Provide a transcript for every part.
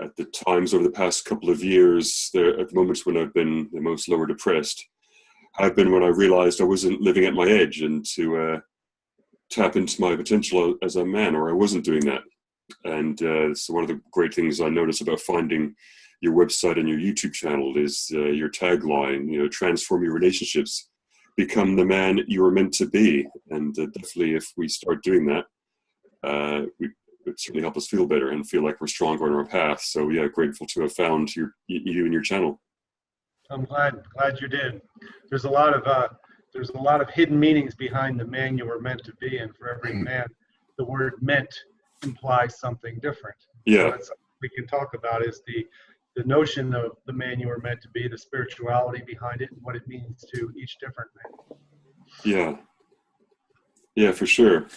at the times over the past couple of years, at the moments when I've been the most lower depressed, have been when I realized I wasn't living at my edge and to tap into my potential as a man, or I wasn't doing that. And so one of the great things I noticed about finding your website and your YouTube channel is your tagline, transform your relationships, become the man you were meant to be. And definitely if we start doing that, it would certainly help us feel better and feel like we're stronger on our path. So yeah, grateful to have found you and your channel. I'm glad you did. There's a lot of hidden meanings behind the man you were meant to be, and for every man, the word "meant" implies something different. Yeah. So that's we can talk about is the notion of the man you were meant to be, the spirituality behind it, and what it means to each different man. Yeah, for sure.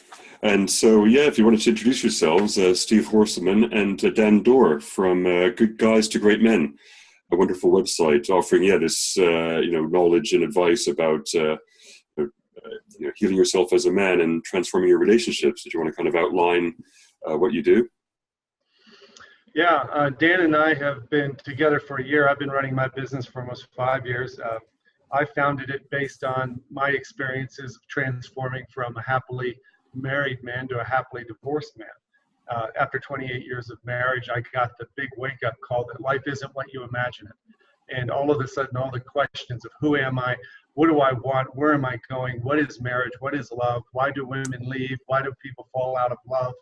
And so, if you wanted to introduce yourselves, Steve Horsmon and Dan Dorr from Good Guys to Great Men, a wonderful website offering, this, knowledge and advice about healing yourself as a man and transforming your relationships. Did you want to kind of outline what you do? Yeah, Dan and I have been together for a year. I've been running my business for almost 5 years. I founded it based on my experiences of transforming from a happily married man to a happily divorced man. After 28 years of marriage, I got the big wake-up call that life isn't what you imagine it. And all of a sudden, all the questions of who am I, what do I want, where am I going, what is marriage, what is love, why do women leave, why do people fall out of love,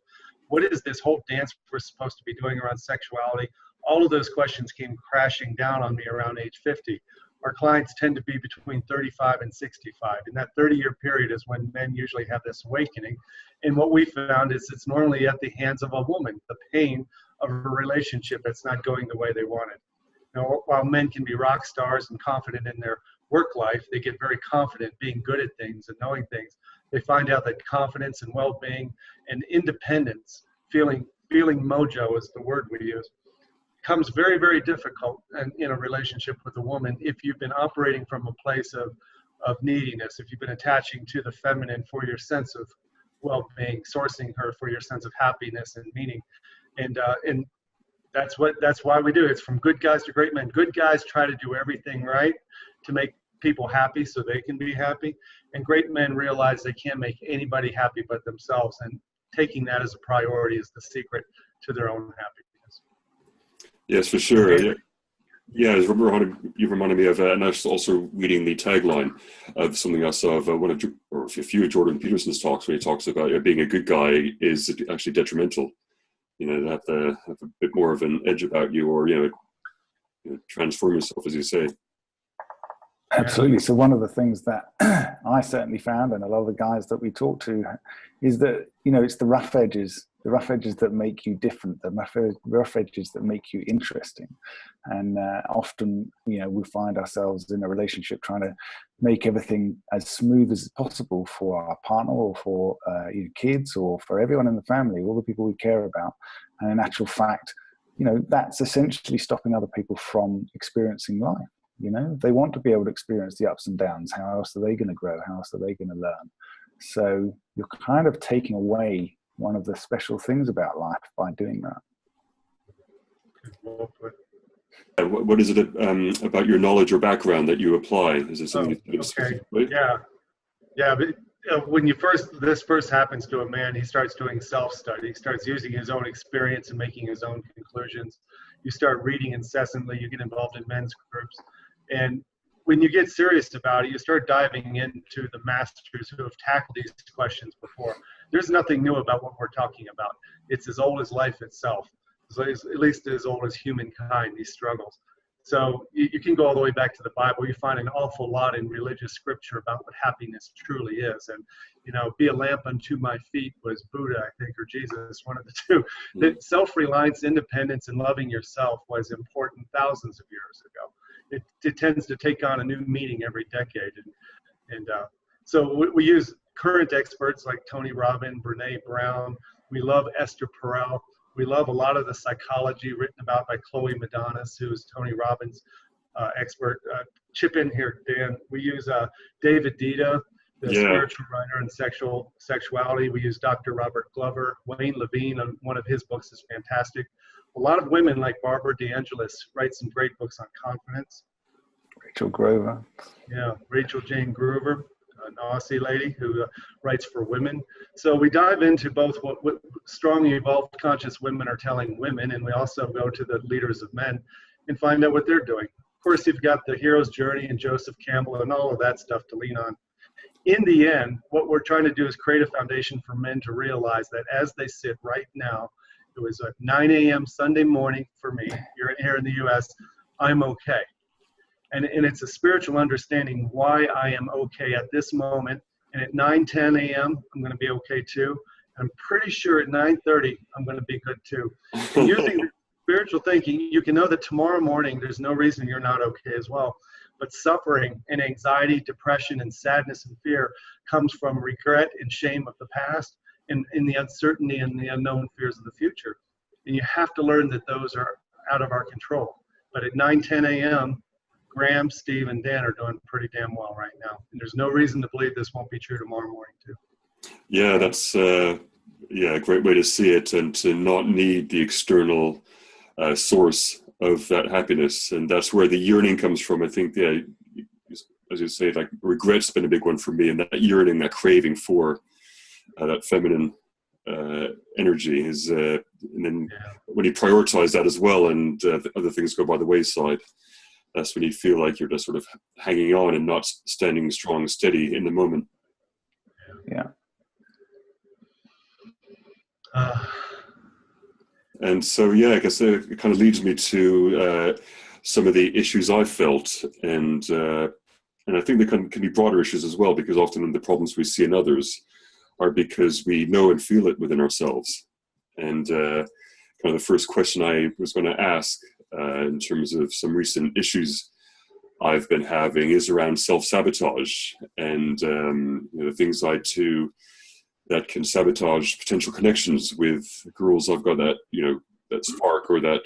what is this whole dance we're supposed to be doing around sexuality? All of those questions came crashing down on me around age 50. Our clients tend to be between 35 and 65. In that 30-year period is when men usually have this awakening. And what we found is it's normally at the hands of a woman, the pain of a relationship that's not going the way they wanted. Now, while men can be rock stars and confident in their work life, they get very confident being good at things and knowing things. They find out that confidence and well-being and independence, feeling mojo is the word we use, becomes very, very difficult in a relationship with a woman if you've been operating from a place of neediness, if you've been attaching to the feminine for your sense of well-being, sourcing her for your sense of happiness and meaning. And that's why we do it. It's from good guys to great men. Good guys try to do everything right to make people happy so they can be happy. And great men realize they can't make anybody happy but themselves. And taking that as a priority is the secret to their own happiness. Yes, for sure. Yeah, you reminded me of, and I was also reading the tagline of something I saw of a few of Jordan Peterson's talks, where he talks about being a good guy is actually detrimental. To have a bit more of an edge about you, or transform yourself, as you say. Absolutely. So one of the things that I certainly found, and a lot of the guys that we talk to, is that it's the rough edges that make you different, the rough edges that make you interesting. And often, we find ourselves in a relationship trying to make everything as smooth as possible for our partner, or for kids, or for everyone in the family, all the people we care about. And in actual fact, that's essentially stopping other people from experiencing life. They want to be able to experience the ups and downs. How else are they going to grow? How else are they going to learn? So you're kind of taking away one of the special things about life by doing that. What is it about your knowledge or background that you apply? Is it something Yeah. But when this first happens to a man, he starts doing self-study. He starts using his own experience and making his own conclusions. You start reading incessantly. You get involved in men's groups. And when you get serious about it, you start diving into the masters who have tackled these questions before. There's nothing new about what we're talking about. It's as old as life itself. It's at least as old as humankind, these struggles. So you can go all the way back to the Bible. You find an awful lot in religious scripture about what happiness truly is. And, be a lamp unto my feet was Buddha, I think, or Jesus, one of the two. That self-reliance, independence, and loving yourself was important thousands of years ago. It tends to take on a new meaning every decade. So we use current experts like Tony Robbins, Brene Brown. We love Esther Perel. We love a lot of the psychology written about by Chloe Madonis, who is Tony Robbins' expert. Chip in here, Dan. We use David Dita, the spiritual writer in sexuality. We use Dr. Robert Glover. Wayne Levine, on one of his books, is fantastic. A lot of women like Barbara DeAngelis write some great books on confidence. Rachel Grover. Yeah, Rachel Jane Groover, an Aussie lady who writes for women. So we dive into both what strong evolved conscious women are telling women, and we also go to the leaders of men and find out what they're doing. Of course, you've got the hero's journey and Joseph Campbell and all of that stuff to lean on. In the end, what we're trying to do is create a foundation for men to realize that as they sit right now, it was at 9 a.m. Sunday morning for me, here in the U.S., I'm okay. And it's a spiritual understanding why I am okay at this moment. And at 9:10 a.m., I'm going to be okay too. I'm pretty sure at 9:30, I'm going to be good too. And using spiritual thinking, you can know that tomorrow morning, there's no reason you're not okay as well. But suffering and anxiety, depression, and sadness and fear comes from regret and shame of the past and in the uncertainty and the unknown fears of the future. And you have to learn that those are out of our control. But at 9:10 a.m., Graham, Steve, and Dan are doing pretty damn well right now. And there's no reason to believe this won't be true tomorrow morning, too. Yeah, that's a great way to see it, and to not need the external source of that happiness. And that's where the yearning comes from. I think, as you say, like regret's been a big one for me, and that yearning, that craving for that feminine energy is, and then when you prioritize that as well, and other things go by the wayside, that's when you feel like you're just sort of hanging on and not standing strong, steady in the moment. Yeah. And so, I guess it kind of leads me to some of the issues I've felt, and I think they can be broader issues as well, because often the problems we see in others are because we know and feel it within ourselves. And kind of the first question I was going to ask in terms of some recent issues I've been having is around self-sabotage, and the things I do that can sabotage potential connections with girls I've got that, that spark or that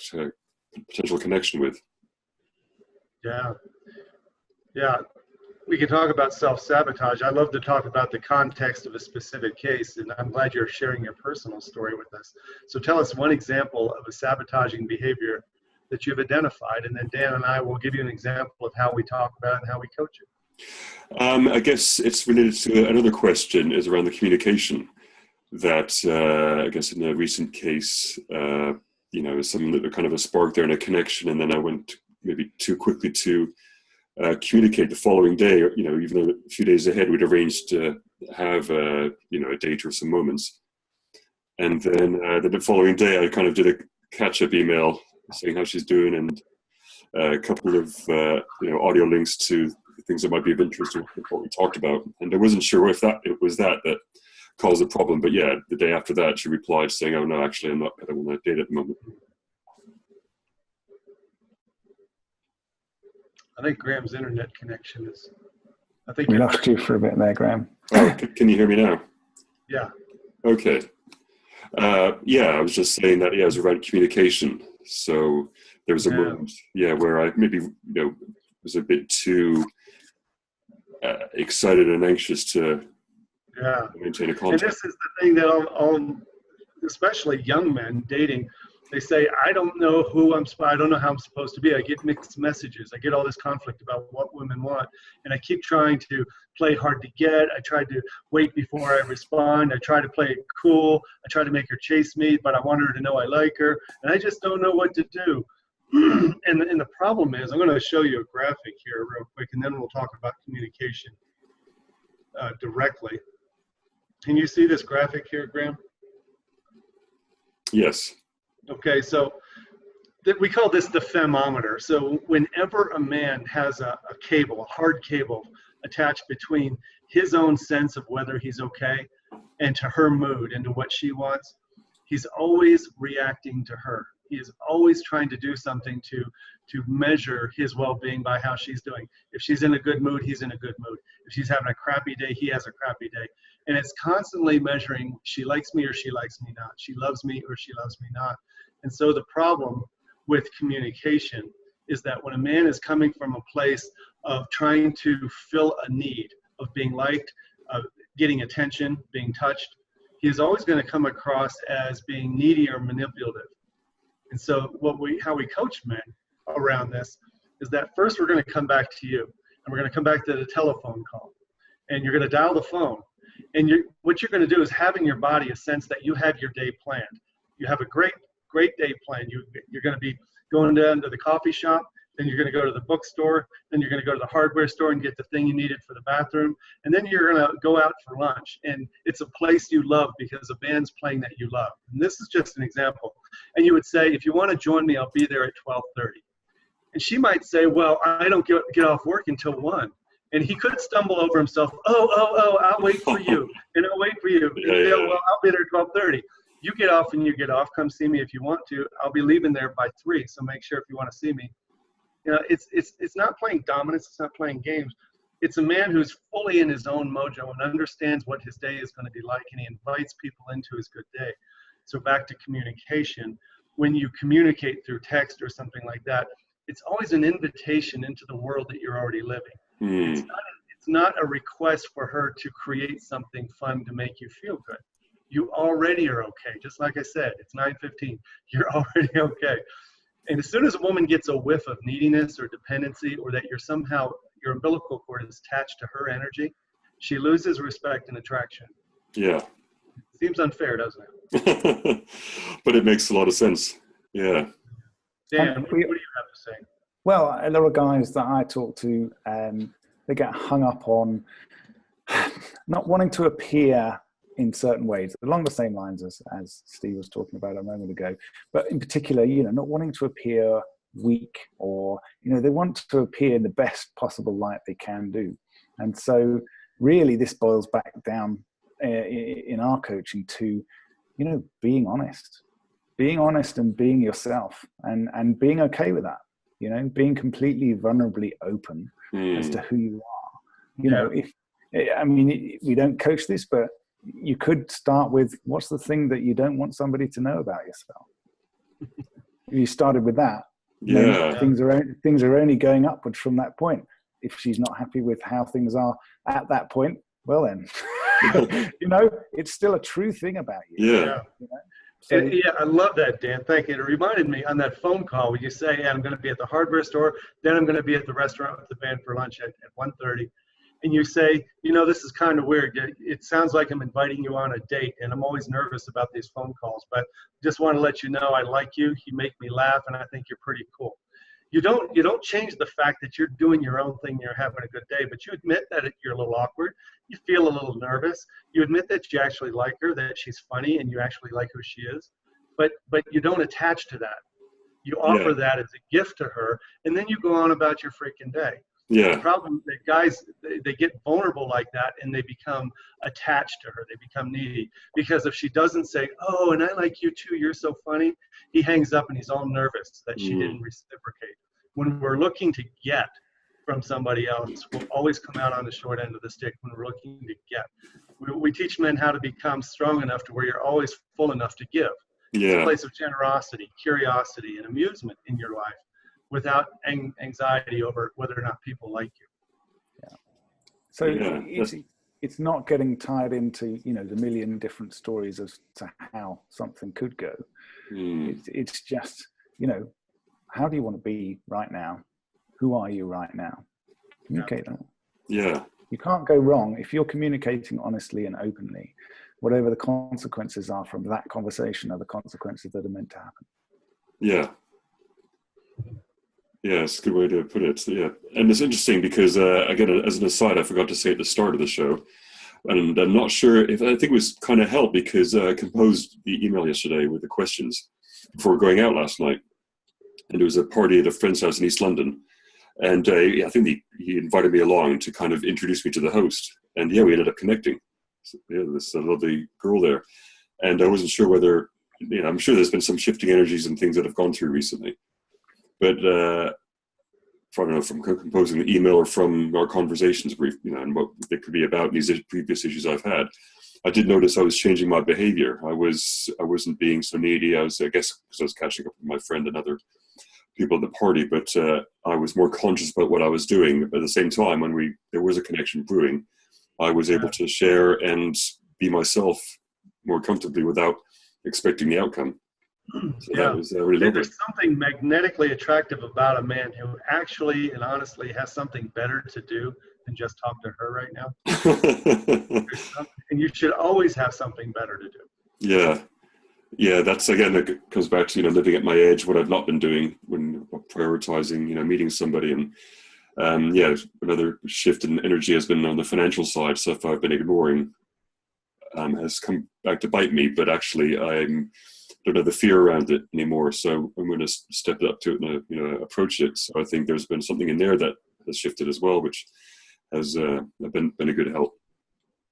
potential connection with. Yeah. We can talk about self-sabotage. I love to talk about the context of a specific case, and I'm glad you're sharing your personal story with us. So tell us one example of a sabotaging behavior that you've identified, and then Dan and I will give you an example of how we talk about it and how we coach it. I guess it's related to another question, is around the communication. That I guess in a recent case, something that kind of a spark there and a connection, and then I went maybe too quickly to communicate the following day. Even a few days ahead, we'd arranged to have a date or some moments, and then the following day, I kind of did a catch-up email saying how she's doing, and a couple of audio links to things that might be of interest to what we talked about. And I wasn't sure if it was that caused the problem, but the day after that, she replied saying, "Oh no, actually, I'm not on that date at the moment." I think Graham's internet connection is. I think we lost you for a bit there, Graham. Oh, can you hear me now? Yeah. Okay. I was just saying that it was around communication. So there was a moment, where I maybe was a bit too excited and anxious to maintain a contact. And this is the thing that all especially young men dating, they say, I don't know I don't know how I'm supposed to be. I get mixed messages. I get all this conflict about what women want. And I keep trying to play hard to get. I try to wait before I respond. I try to play it cool. I try to make her chase me, but I want her to know I like her. And I just don't know what to do. And the problem is, I'm going to show you a graphic here real quick, and then we'll talk about communication directly. Can you see this graphic here, Graham? Yes. Okay, so we call this the thermometer. So whenever a man has a hard cable attached between his own sense of whether he's okay and to her mood and to what she wants, he's always reacting to her. He is always trying to do something to measure his well-being by how she's doing. If she's in a good mood, he's in a good mood. If she's having a crappy day, he has a crappy day. And it's constantly measuring, she likes me or she likes me not. She loves me or she loves me not. And so the problem with communication is that when a man is coming from a place of trying to fill a need, of being liked, of getting attention, being touched, he is always going to come across as being needy or manipulative. And so how we coach men around this is that first we're going to come back to you, and we're going to come back to the telephone call, and you're going to dial the phone, and what you're going to do is have in your body a sense that you have your day planned. You have a great day planned. You're going to be going down to the coffee shop, then you're going to go to the bookstore, then you're going to go to the hardware store and get the thing you needed for the bathroom, and then you're going to go out for lunch. And it's a place you love because a band's playing that you love. And this is just an example. And you would say, if you want to join me, I'll be there at 12:30. And she might say, well, I don't get off work until 1. And he could stumble over himself. I'll wait for you. And I'll wait for you. Yeah. Well, I'll be there at 12:30. You get off and you get off. Come see me if you want to. I'll be leaving there by 3. So make sure if you want to see me. You know, it's not playing dominance. It's not playing games. It's a man who's fully in his own mojo and understands what his day is going to be like, and he invites people into his good day. So back to communication. When you communicate through text or something like that, it's always an invitation into the world that you're already living. It's not a request for her to create something fun to make you feel good. You already are okay. Just like I said, it's 9:15. You're already okay. And as soon as a woman gets a whiff of neediness or dependency, or that your umbilical cord is attached to her energy, she loses respect and attraction. Yeah. Seems unfair, doesn't it? But it makes a lot of sense. Yeah. Dan, what do you have to say? Well, a lot of guys that I talk to, they get hung up on not wanting to appear in certain ways, along the same lines as Steve was talking about a moment ago. But in particular, not wanting to appear weak, or, they want to appear in the best possible light they can do. And so really this boils back down in our coaching to, being honest and being yourself, and being okay with that, being completely vulnerably open as to who you are. We don't coach this, but you could start with, what's the thing that you don't want somebody to know about yourself? You started with that. Things are only going upwards from that point. If she's not happy with how things are at that point, well then, it's still a true thing about you. Yeah. So, I love that, Dan. Thank you. It reminded me on that phone call when you say, I'm going to be at the hardware store, then I'm going to be at the restaurant with the band for lunch at 1:30. And you say, this is kind of weird. It sounds like I'm inviting you on a date, and I'm always nervous about these phone calls, but just want to let you know I like you. You make me laugh, and I think you're pretty cool. You don't change the fact that you're doing your own thing, you're having a good day, but you admit that you're a little awkward. You feel a little nervous. You admit that you actually like her, that she's funny, and you actually like who she is. But you don't attach to that. You offer that as a gift to her, and then you go on about your freaking day. Yeah. The problem that guys, they get vulnerable like that, and they become attached to her. They become needy. Because if she doesn't say, oh, and I like you too, you're so funny, he hangs up and he's all nervous that she didn't reciprocate. When we're looking to get from somebody else, we'll always come out on the short end of the stick when we're looking to get. We teach men how to become strong enough to where you're always full enough to give. Yeah. It's a place of generosity, curiosity, and amusement in your life, without anxiety over whether or not people like you. Yeah. So it's not getting tied into, the million different stories as to how something could go. It's just, how do you want to be right now? Who are you right now? Communicate that. Yeah. You can't go wrong if you're communicating honestly and openly. Whatever the consequences are from that conversation are the consequences that are meant to happen. Yeah. Yeah, it's a good way to put it. Yeah. And it's interesting because, again, as an aside, I forgot to say at the start of the show, and I'm not sure I think it was kind of helped because I composed the email yesterday with the questions before going out last night. And it was a party at a friend's house in East London. And I think he invited me along to kind of introduce me to the host. And we ended up connecting. So, this lovely girl there. And I wasn't sure whether, I'm sure there's been some shifting energies and things that have gone through recently. But I don't know, from composing the email or from our conversations brief, and what they could be about these previous issues I've had, I did notice I was changing my behavior. I wasn't being so needy. I guess because I was catching up with my friend and other people at the party, but I was more conscious about what I was doing. At the same time, when there was a connection brewing, I was able to share and be myself more comfortably without expecting the outcome. So Yeah. that was really lovely. There's something magnetically attractive about a man who actually and honestly has something better to do than just talk to her right now. And you should always have something better to do. Yeah. Yeah, that's again, it comes back to, living at my age, what I've not been doing when prioritizing, meeting somebody. And yeah, another shift in energy has been on the financial side. Stuff I've been ignoring has come back to bite me, but actually I don't have the fear around it anymore. So I'm going to step up to it and, approach it. So I think there's been something in there that has shifted as well, which has been a good help.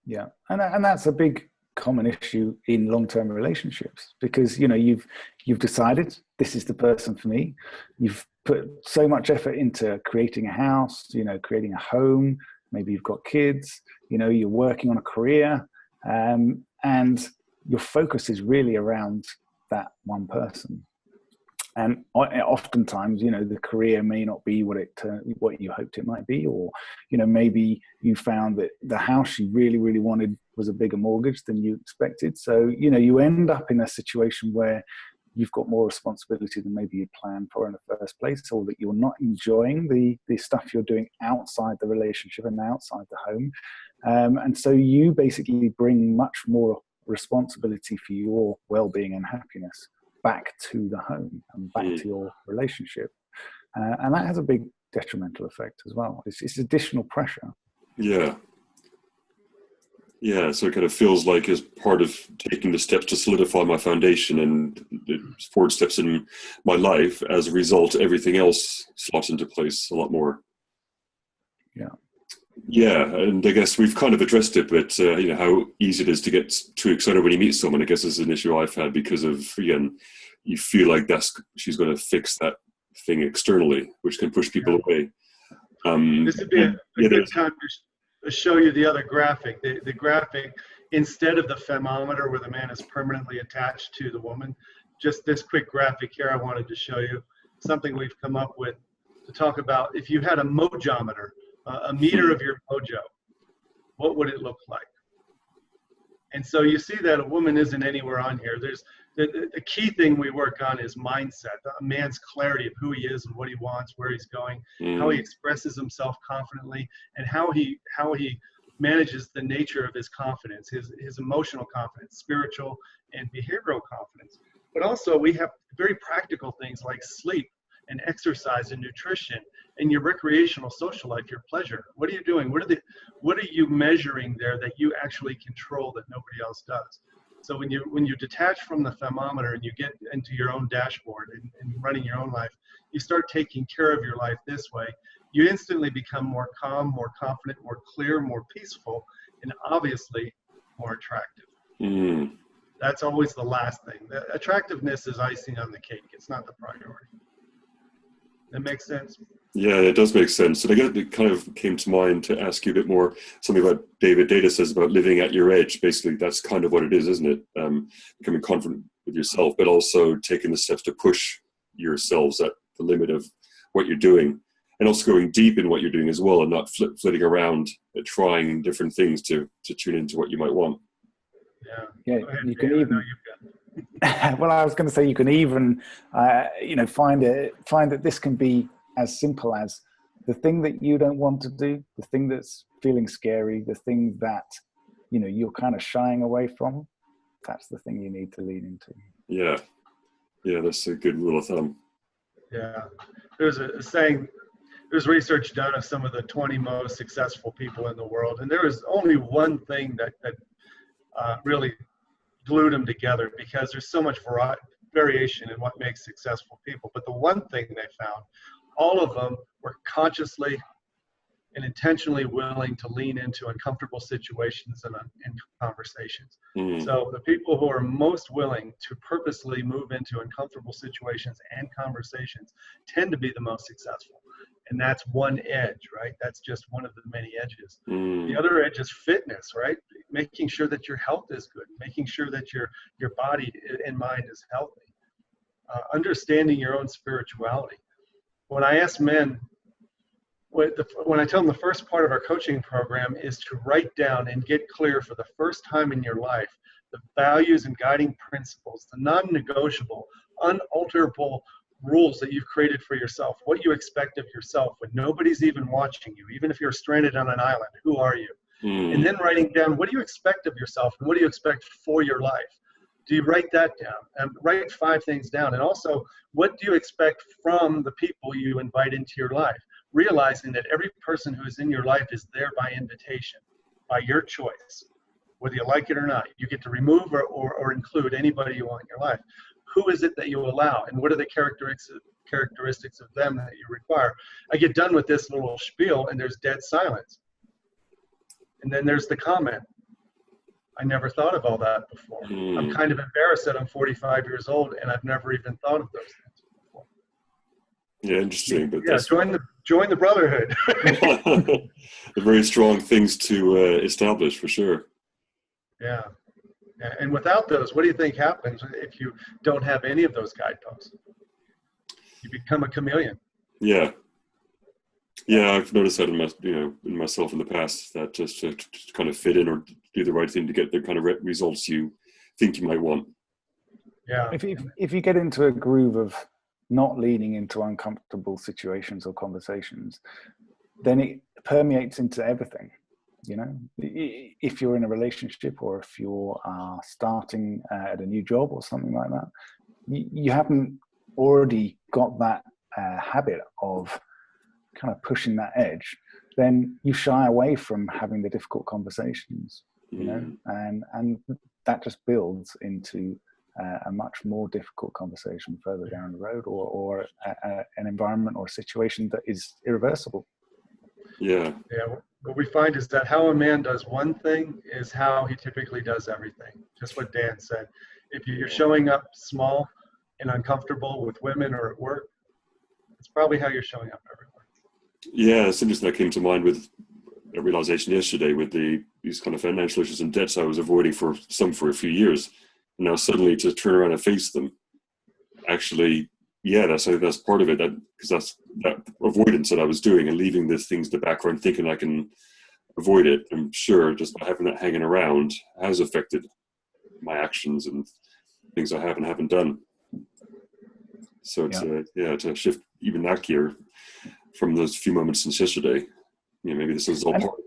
Yeah. And that's a big common issue in long-term relationships, because you've decided this is the person for me. You've put so much effort into creating a house, creating a home. Maybe you've got kids, you're working on a career, and your focus is really around that one person. And oftentimes, the career may not be what you hoped it might be, or maybe you found that the house you really, really wanted was a bigger mortgage than you expected. So you end up in a situation where you've got more responsibility than maybe you planned for in the first place, or that you're not enjoying the stuff you're doing outside the relationship and outside the home, and so you basically bring much more responsibility for your well-being and happiness back to the home and back to your relationship. And that has a big detrimental effect as well. It's additional pressure. Yeah. Yeah, so it kind of feels like as part of taking the steps to solidify my foundation and the forward steps in my life, as a result, everything else slots into place a lot more. Yeah. Yeah, and I guess we've kind of addressed it, but how easy it is to get too excited when you meet someone, I guess is an issue I've had, because of, again, you feel like she's going to fix that thing externally, which can push people away. This would be a good time to show you the other graphic. The graphic, instead of the thermometer where the man is permanently attached to the woman, just this quick graphic here I wanted to show you, something we've come up with to talk about. If you had a mojometer, a meter of your mojo, what would it look like? And so you see that a woman isn't anywhere on here. There's the key thing we work on is mindset, a man's clarity of who he is and what he wants, where he's going, how he expresses himself confidently, and how he manages the nature of his confidence, his emotional confidence, spiritual and behavioral confidence. But also we have very practical things like sleep and exercise and nutrition and your recreational social life, your pleasure. What are you doing? What are you measuring there that you actually control that nobody else does? So when you detach from the thermometer and you get into your own dashboard and running your own life, you start taking care of your life this way, you instantly become more calm, more confident, more clear, more peaceful, and obviously more attractive. That's always the last thing. The attractiveness is icing on the cake. It's not the priority. That makes sense? Yeah, it does make sense. And I guess it kind of came to mind to ask you a bit more, something about David Data says about living at your edge. Basically, that's kind of what it is, isn't it? Becoming confident with yourself, but also taking the steps to push yourselves at the limit of what you're doing, and also going deep in what you're doing as well, and not flitting around, trying different things to tune into what you might want. Yeah, you can even. Well, I was going to say you can even, find that this can be as simple as the thing that you don't want to do, the thing that's feeling scary, the thing that, you're kind of shying away from. That's the thing you need to lean into. Yeah, that's a good rule of thumb. Yeah, there's a saying. There's research done of some of the 20 most successful people in the world, and there is only one thing that really glued them together, because there's so much variation in what makes successful people. But the one thing they found, all of them were consciously and intentionally willing to lean into uncomfortable situations and conversations. So the people who are most willing to purposely move into uncomfortable situations and conversations tend to be the most successful. And that's one edge, right? That's just one of the many edges. The other edge is fitness, right? Making sure that your health is good, making sure that your body and mind is healthy. Understanding your own spirituality. When I ask men, when I tell them the first part of our coaching program is to write down and get clear for the first time in your life the values and guiding principles, the non-negotiable unalterable rules that you've created for yourself, what you expect of yourself when nobody's even watching you, even if you're stranded on an island. Who are you? And then writing down, what do you expect of yourself and what do you expect for your life? Do you write that down? And write 5 things down. And also, what do you expect from the people you invite into your life? Realizing that every person who is in your life is there by invitation, by your choice, whether you like it or not. You get to remove or include anybody you want in your life. Who is it that you allow? And what are the characteristics of them that you require? I get done with this little spiel and there's dead silence. And then there's the comment. I never thought of all that before. I'm kind of embarrassed that I'm 45 years old and I've never even thought of those things before. Yeah, interesting. But yeah, join the brotherhood. The very strong things to establish, for sure. Yeah. And without those, what do you think happens if you don't have any of those guideposts? You become a chameleon. Yeah. Yeah, I've noticed that in myself in the past, that just to kind of fit in or do the right thing to get the kind of results you think you might want. Yeah. If you get into a groove of not leading into uncomfortable situations or conversations, then it permeates into everything. You know, if you're in a relationship or if you're starting at a new job or something like that, you haven't already got that habit of kind of pushing that edge, then you shy away from having the difficult conversations, you know, and that just builds into a much more difficult conversation further down the road, or an environment or a situation that is irreversible. Yeah. What we find is that how a man does one thing is how he typically does everything. Just what Dan said. If you're showing up small and uncomfortable with women or at work, it's probably how you're showing up everywhere. Yeah, it's interesting. That came to mind with a realization yesterday with these kind of financial issues and debts I was avoiding for a few years. And now suddenly to turn around and face them, actually, yeah, that's part of it. Because that's that avoidance that I was doing and leaving these things in the background, thinking I can avoid it. I'm sure just by having that hanging around has affected my actions and things I have and haven't done. So it's to shift even that gear from those few moments since yesterday. Maybe this is all part of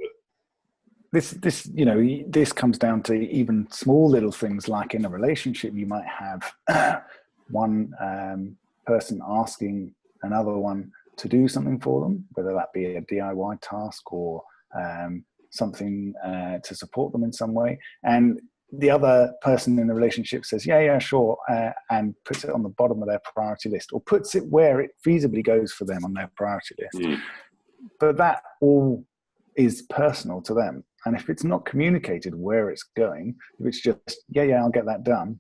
it. This comes down to even small little things, like in a relationship, you might have one person asking another one to do something for them, whether that be a DIY task or something to support them in some way. And the other person in the relationship says, yeah, sure, and puts it on the bottom of their priority list, or puts it where it feasibly goes for them on their priority list. But that all is personal to them. And if it's not communicated where it's going, if it's just, I'll get that done,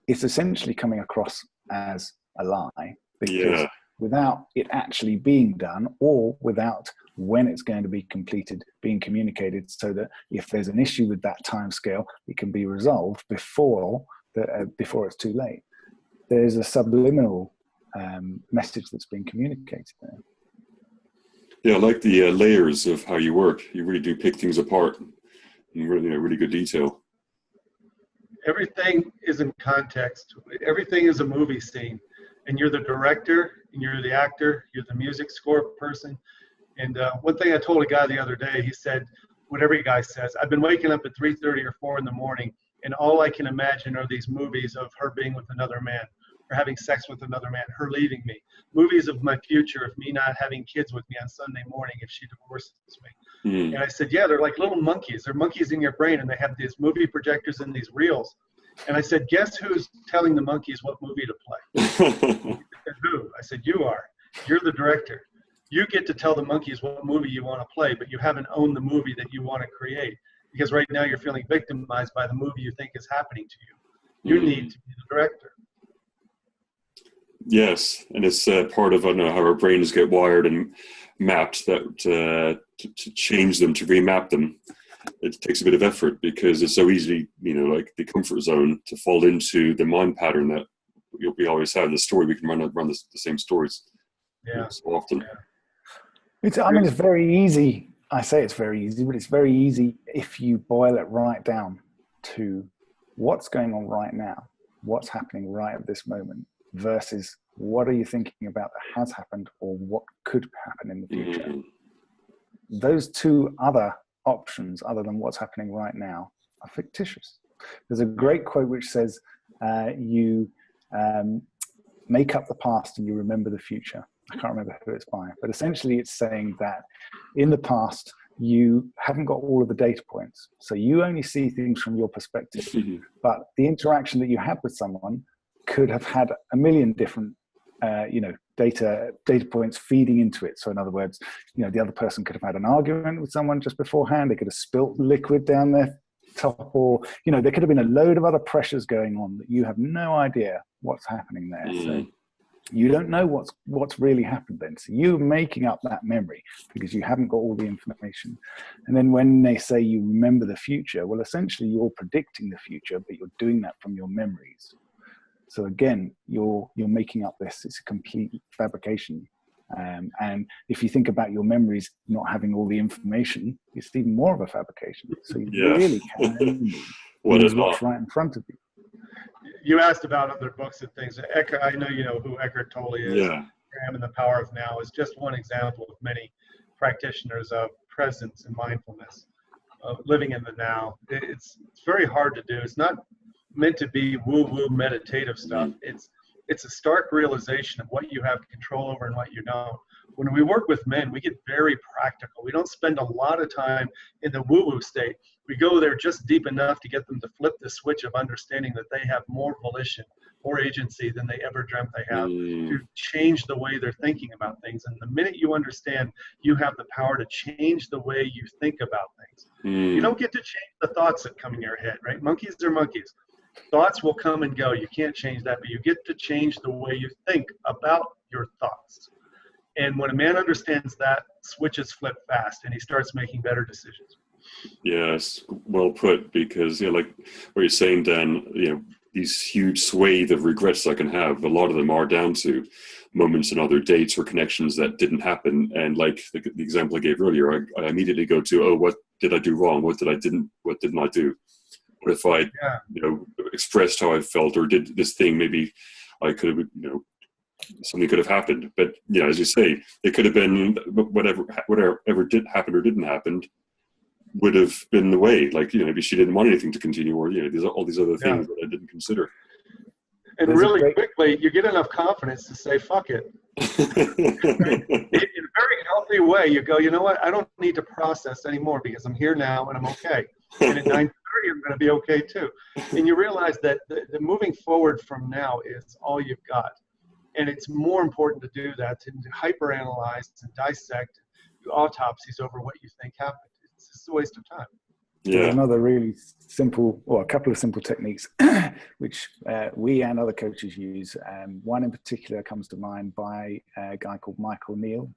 it's essentially coming across as a lie, because without it actually being done, or without when it's going to be completed being communicated, so that if there's an issue with that time scale, it can be resolved before it's too late. There's a subliminal message that's being communicated there. Yeah, I like the layers of how you work. You really do pick things apart in really good detail. Everything is in context. Everything is a movie scene. And you're the director, and you're the actor, you're the music score person. And one thing I told a guy the other day, he said, what every guy says, I've been waking up at 3:30 or 4 in the morning, and all I can imagine are these movies of her being with another man, or having sex with another man, her leaving me. Movies of my future, of me not having kids with me on Sunday morning if she divorces me. And I said, yeah, they're like little monkeys. They're monkeys in your brain, and they have these movie projectors and these reels. And I said, guess who's telling the monkeys what movie to play? Said, who? I said, you are. You're the director. You get to tell the monkeys what movie you want to play, but you haven't owned the movie that you want to create. Because right now you're feeling victimized by the movie you think is happening to you. You need to be the director. Yes, and it's part of how our brains get wired and mapped, that to change them, to remap them, it takes a bit of effort, because it's so easy, like the comfort zone, to fall into the mind pattern that we always have. The story, we can run the same stories so often. It's very easy. I say it's very easy, but it's very easy if you boil it right down to what's going on right now. what's happening right at this moment versus what are you thinking about that has happened or what could happen in the future. Those two other options, other than what's happening right now, are fictitious. There's a great quote which says, you make up the past and you remember the future. I can't remember who it's by, but essentially it's saying that in the past, you haven't got all of the data points. So you only see things from your perspective, but the interaction that you had with someone could have had a million different, data points feeding into it. So in other words, the other person could have had an argument with someone just beforehand. They could have spilt liquid down their top, or, there could have been a load of other pressures going on that you have no idea what's happening there. So you don't know what's really happened then. So you're making up that memory because you haven't got all the information. And then when they say you remember the future, well, essentially you're predicting the future, but you're doing that from your memories. So again, you're making up this. It's a complete fabrication. And if you think about your memories not having all the information, it's even more of a fabrication. So you really can only use what's right in front of you. You asked about other books and things. I know you know who Eckhart Tolle is. Yeah. And the Power of Now is just one example of many practitioners of presence and mindfulness, of living in the now. It's very hard to do. It's not meant to be woo-woo meditative stuff. It's a stark realization of what you have control over and what you don't. When we work with men, we get very practical. We don't spend a lot of time in the woo-woo state. We go there just deep enough to get them to flip the switch of understanding that they have more volition, more agency than they ever dreamt they have, to change the way they're thinking about things. And the minute you understand you have the power to change the way you think about things, you don't get to change the thoughts that come in your head, right? Monkeys are monkeys. Thoughts will come and go. You can't change that, but you get to change the way you think about your thoughts. And when a man understands that, switches flip fast and he starts making better decisions. Yes, well put, because like what you're saying, Dan, these huge swathe of regrets I can have, a lot of them are down to moments and other dates or connections that didn't happen. And like the example I gave earlier, I immediately go to, oh, what did I do wrong? What didn't I do? What if I, expressed how I felt or did this thing? Maybe I could have, something could have happened. But as you say, it could have been whatever did happen or didn't happen would have been the way. Like maybe she didn't want anything to continue, or there's all these other things that I didn't consider. And really quickly, you get enough confidence to say, "Fuck it." In a very healthy way, you go, you know what? I don't need to process anymore because I'm here now and I'm okay. And at 9:30, I'm going to be okay too. And you realize that the moving forward from now is all you've got. And it's more important to do that, to hyperanalyze and dissect, do autopsies over what you think happened. It's just a waste of time. There's another really simple, or a couple of simple techniques, which we and other coaches use. One in particular comes to mind by a guy called Michael Neal.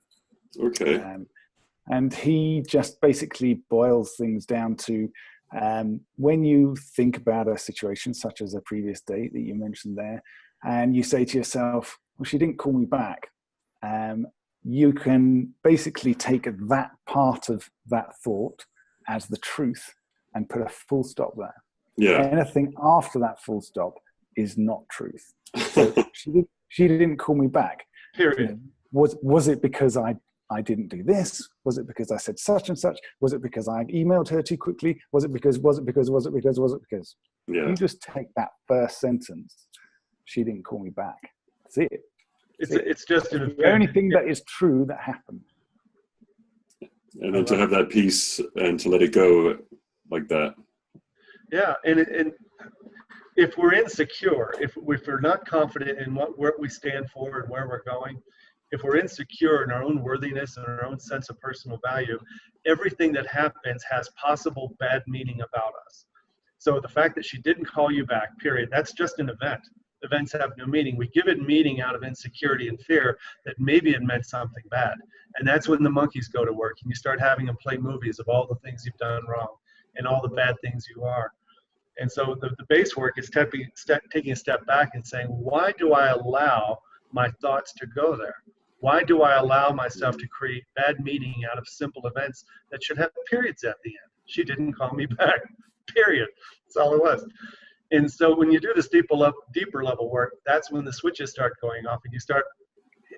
Okay. And he just basically boils things down to when you think about a situation such as a previous date that you mentioned there, and you say to yourself, well, she didn't call me back. You can basically take that part of that thought as the truth and put a full stop there. Yeah. Anything after that full stop is not truth. So she didn't call me back. Period. Was it because I didn't do this? Was it because I said such and such? Was it because I emailed her too quickly? Was it because? Yeah. You just take that first sentence. She didn't call me back. That's it. It's just the only thing that is true that happened. And then to have that peace and to let it go like that. Yeah, and if we're insecure, if we're not confident in where we stand for and where we're going, if we're insecure in our own worthiness and our own sense of personal value, everything that happens has possible bad meaning about us. So the fact that she didn't call you back, period, that's just an event. Events have no meaning. We give it meaning out of insecurity and fear that maybe it meant something bad. And that's when the monkeys go to work and you start having them play movies of all the things you've done wrong and all the bad things you are. And so the base work is taking a step back and saying, why do I allow my thoughts to go there? Why do I allow myself to create bad meaning out of simple events that should have periods at the end? She didn't call me back, period. That's all it was. And so when you do this deeper level work, that's when the switches start going off and you start,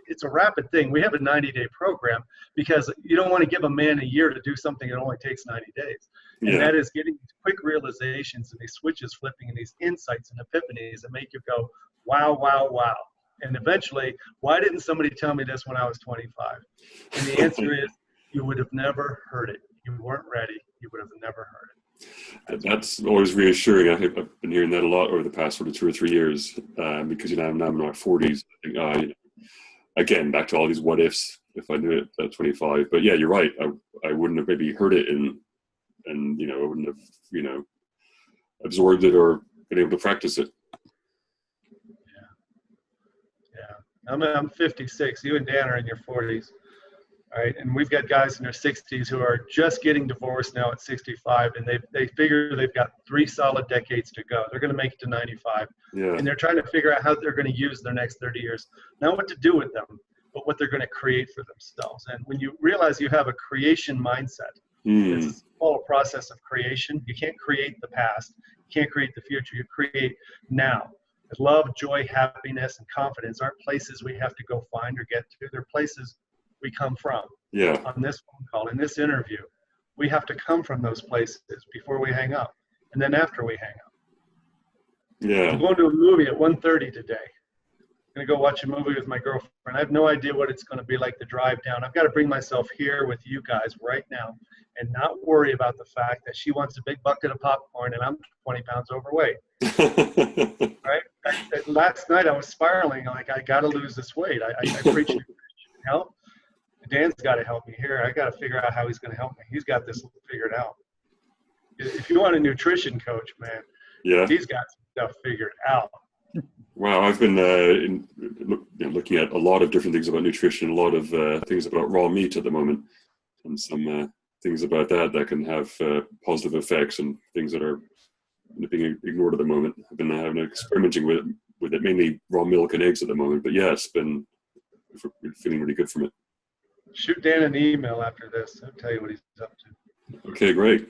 it's a rapid thing. We have a 90-day program because you don't want to give a man a year to do something that only takes 90 days. And that is getting these quick realizations and these switches flipping and these insights and epiphanies that make you go, wow, wow, wow. And eventually, why didn't somebody tell me this when I was 25? And the answer is, you would have never heard it. You weren't ready. You would have never heard it. That's always reassuring. I've been hearing that a lot over the past sort of 2 or 3 years because, I'm in my 40s. I think, again, back to all these what ifs if I knew it at 25. But yeah, you're right. I wouldn't have maybe heard it and I wouldn't have, absorbed it or been able to practice it. Yeah. I'm 56. You and Dan are in your 40s. All right. And we've got guys in their 60s who are just getting divorced now at 65. And they figure they've got 3 solid decades to go. They're going to make it to 95. Yeah. And they're trying to figure out how they're going to use their next 30 years. Not what to do with them, but what they're going to create for themselves. And when you realize you have a creation mindset, it's all a process of creation. You can't create the past. You can't create the future. You create now. Love, joy, happiness, and confidence aren't places we have to go find or get to. They're places we come from. Yeah. On this phone call, in this interview, we have to come from those places before we hang up, and then after we hang up. Yeah. I'm going to a movie at 1:30 today. I'm going to go watch a movie with my girlfriend. I have no idea what it's going to be like the drive down. I've got to bring myself here with you guys right now and not worry about the fact that she wants a big bucket of popcorn and I'm 20 pounds overweight. Right? Last night I was spiraling like, I got to lose this weight. I preach help. Dan's got to help me here. I got to figure out how he's going to help me. He's got this figured out. If you want a nutrition coach, man, he's got some stuff figured out. Wow, I've been looking at a lot of different things about nutrition, a lot of things about raw meat at the moment, and some things about that can have positive effects and things that are being ignored at the moment. I've been experimenting with it, mainly raw milk and eggs at the moment. But yeah, it's been feeling really good from it. Shoot Dan an email after this. I'll tell you what he's up to. Okay, great.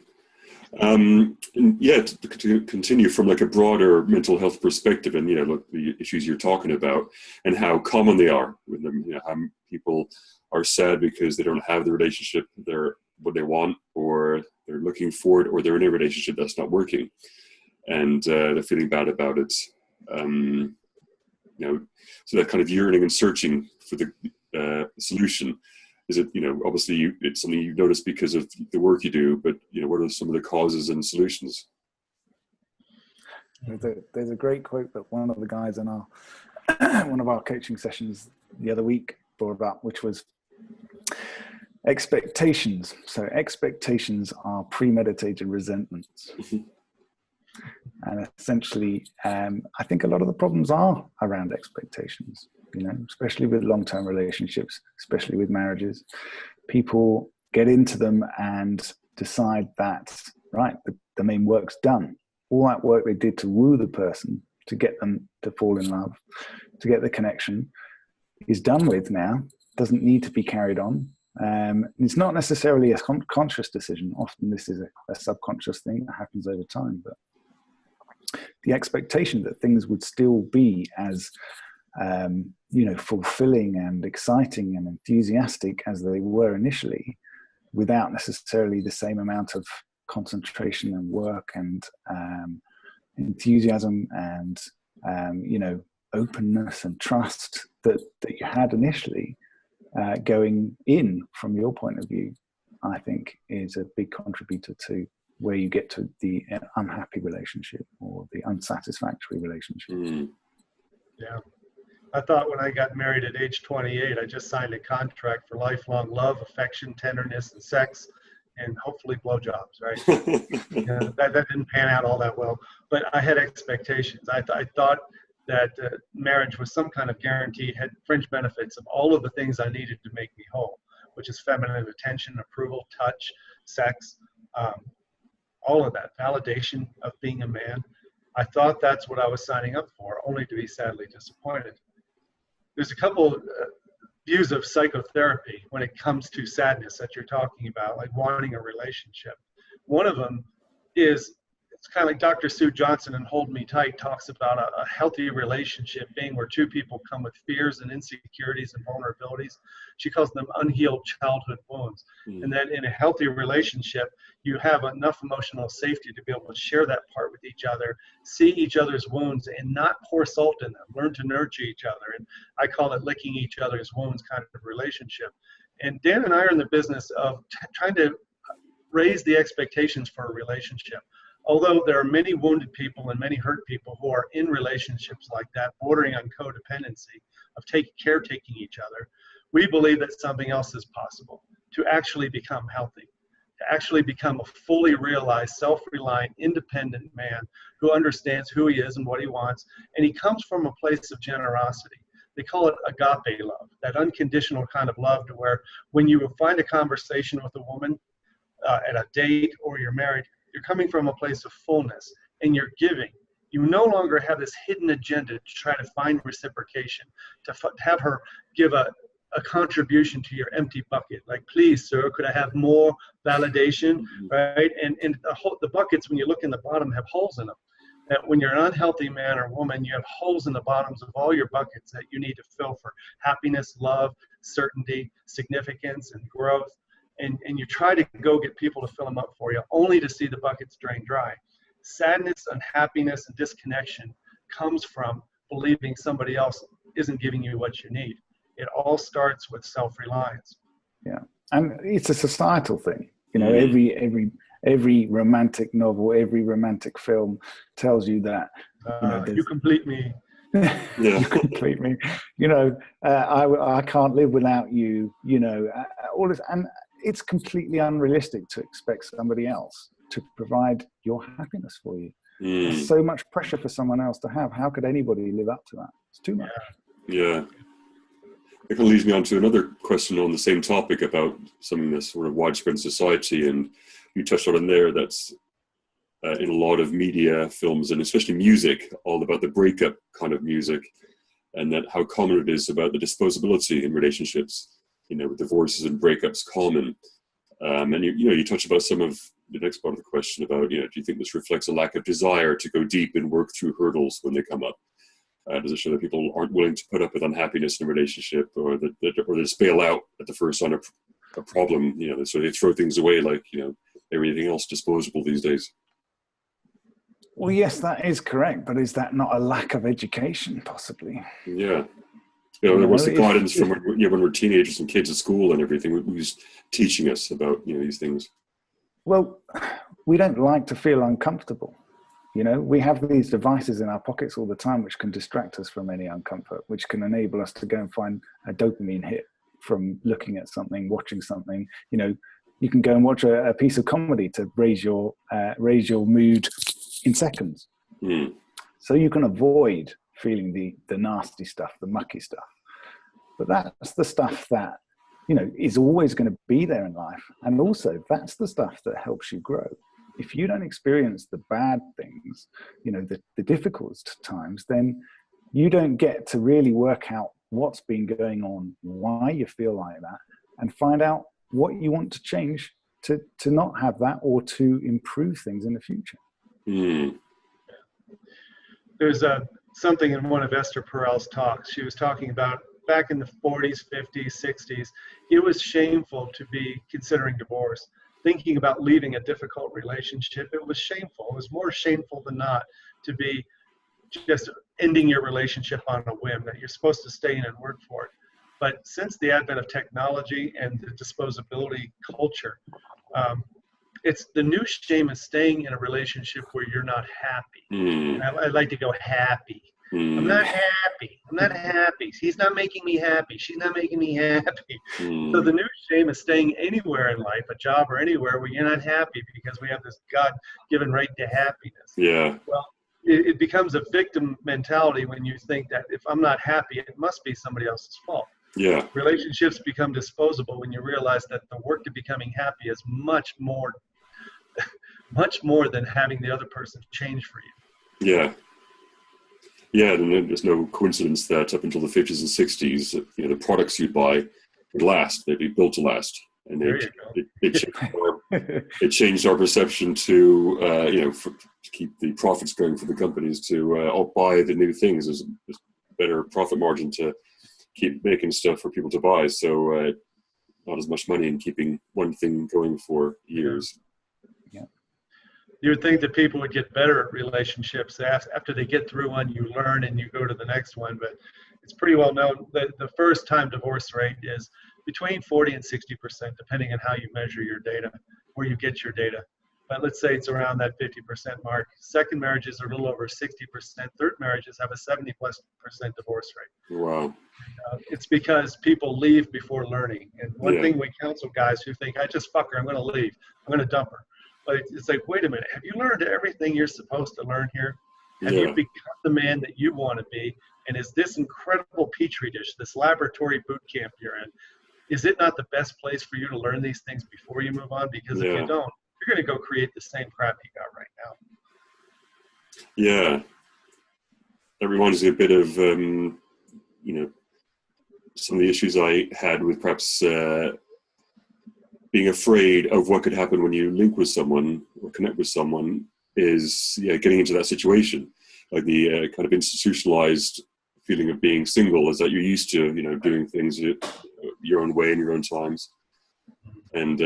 And to continue from like a broader mental health perspective, and look, the issues you're talking about and how common they are with them. How people are sad because they don't have the relationship they're what they want, or they're looking for it, or they're in a relationship that's not working, and they're feeling bad about it. So that kind of yearning and searching for the solution. Is it, obviously it's something you've noticed because of the work you do, but, what are some of the causes and solutions? There's a great quote that one of the guys in one of our coaching sessions the other week brought up, which was expectations. So expectations are premeditated resentments. And essentially, I think a lot of the problems are around expectations. Especially with long-term relationships, especially with marriages, people get into them and decide that, right, the main work's done. All that work they did to woo the person, to get them to fall in love, to get the connection, is done with now, doesn't need to be carried on. It's not necessarily a conscious decision. Often this is a subconscious thing that happens over time, but the expectation that things would still be as fulfilling and exciting and enthusiastic as they were initially, without necessarily the same amount of concentration and work and enthusiasm and openness and trust that you had initially going in from your point of view, I think is a big contributor to where you get to the unhappy relationship or the unsatisfactory relationship. Yeah. I thought when I got married at age 28, I just signed a contract for lifelong love, affection, tenderness, and sex, and hopefully blowjobs, right? That didn't pan out all that well, but I had expectations. I thought that marriage was some kind of guarantee, had fringe benefits of all of the things I needed to make me whole, which is feminine attention, approval, touch, sex, all of that, validation of being a man. I thought that's what I was signing up for, only to be sadly disappointed. There's a couple views of psychotherapy when it comes to sadness that you're talking about, like wanting a relationship. One of them is it's kind of like Dr. Sue Johnson in Hold Me Tight talks about a healthy relationship being where two people come with fears and insecurities and vulnerabilities. She calls them unhealed childhood wounds. And that in a healthy relationship, you have enough emotional safety to be able to share that part with each other, see each other's wounds, and not pour salt in them, learn to nurture each other. And I call it licking each other's wounds kind of relationship. And Dan and I are in the business of trying to raise the expectations for a relationship. Although there are many wounded people and many hurt people who are in relationships like that, bordering on codependency, of caretaking each other, we believe that something else is possible, to actually become healthy, to actually become a fully realized, self-reliant, independent man who understands who he is and what he wants, and he comes from a place of generosity. They call it agape love, that unconditional kind of love to where when you find a conversation with a woman at a date or you're married, you're coming from a place of fullness and you're giving. You no longer have this hidden agenda to try to find reciprocation, to have her give a contribution to your empty bucket. Like, please, sir, could I have more validation, right? And the buckets, when you look in the bottom, have holes in them. That when you're an unhealthy man or woman, you have holes in the bottoms of all your buckets that you need to fill for happiness, love, certainty, significance, and growth. And you try to go get people to fill them up for you, only to see the buckets drain dry. Sadness, unhappiness, and disconnection comes from believing somebody else isn't giving you what you need. It all starts with self-reliance. Yeah, and it's a societal thing. You know, every romantic novel, every romantic film tells you that. You complete me. You complete me. You know, I can't live without you. You know, all this, and it's completely unrealistic to expect somebody else to provide your happiness for you. There's so much pressure for someone else to have. How could anybody live up to that? It's too much. Yeah. It kind of leads me on to another question on the same topic about something that's sort of widespread in society, and you touched on it there, that's in a lot of media, films, and especially music, all about the breakup kind of music, and that how common it is about the disposability in relationships, you know, with divorces and breakups common. And you touch about some of the next part of the question about, you know, do you think this reflects a lack of desire to go deep and work through hurdles when they come up? Does it show that people aren't willing to put up with unhappiness in a relationship, or that they just bail out at the first sign of a problem? You know, so they throw things away like, you know, everything else disposable these days. Well, yes, that is correct, but is that not a lack of education, possibly? Yeah. You know, what's the guidance from when we're teenagers and kids at school and everything? Who's teaching us about, you know, these things? Well, we don't like to feel uncomfortable. You know, we have these devices in our pockets all the time which can distract us from any uncomfort, which can enable us to go and find a dopamine hit from looking at something, watching something. You know, you can go and watch a piece of comedy to raise your mood in seconds. So you can avoid feeling the nasty stuff, the mucky stuff. But that's the stuff that, you know, is always going to be there in life. And also that's the stuff that helps you grow. If you don't experience the bad things, you know, the difficult times, then you don't get to really work out what's been going on, why you feel like that, and find out what you want to change to not have that, or to improve things in the future. There's something in one of Esther Perel's talks. She was talking about back in the 40s, 50s, 60s, it was shameful to be considering divorce. Thinking about leaving a difficult relationship, it was shameful. It was more shameful than not to be just ending your relationship on a whim, that you're supposed to stay in and work for it. But since the advent of technology and the disposability culture, it's the new shame is staying in a relationship where you're not happy. And I like to go happy. I'm not happy. I'm not happy. He's not making me happy. She's not making me happy. So the new shame is staying anywhere in life, a job or anywhere, where you're not happy because we have this God-given right to happiness. Yeah. Well, it becomes a victim mentality when you think that if I'm not happy, it must be somebody else's fault. Yeah. Relationships become disposable when you realize that the work to becoming happy is much more than having the other person change for you. Yeah. Yeah, and there's no coincidence that up until the 50s and 60s, you know, the products you'd buy would last. They'd be built to last. And it changed our perception to, you know, keep the profits going for the companies to buy the new things. There's better profit margin to keep making stuff for people to buy. So not as much money in keeping one thing going for years. Yeah. You would think that people would get better at relationships after they get through one. You learn and you go to the next one, but it's pretty well known that the first time divorce rate is between 40 and 60%, depending on how you measure your data, where you get your data. But let's say it's around that 50% mark. Second marriages are a little over 60%. Third marriages have a 70+% divorce rate. Wow. It's because people leave before learning. And one thing we counsel guys who think, I just fuck her, I'm going to leave, I'm going to dump her. But it's like, wait a minute, have you learned everything you're supposed to learn here? Have you become the man that you want to be? And is this incredible petri dish, this laboratory boot camp you're in, is it not the best place for you to learn these things before you move on? Because if you don't, you're going to go create the same crap you got right now. Yeah. That reminds me a bit of, some of the issues I had with perhaps being afraid of what could happen when you link with someone or connect with someone is getting into that situation. Like the kind of institutionalized feeling of being single is that you're used to, doing things your own way in your own times. And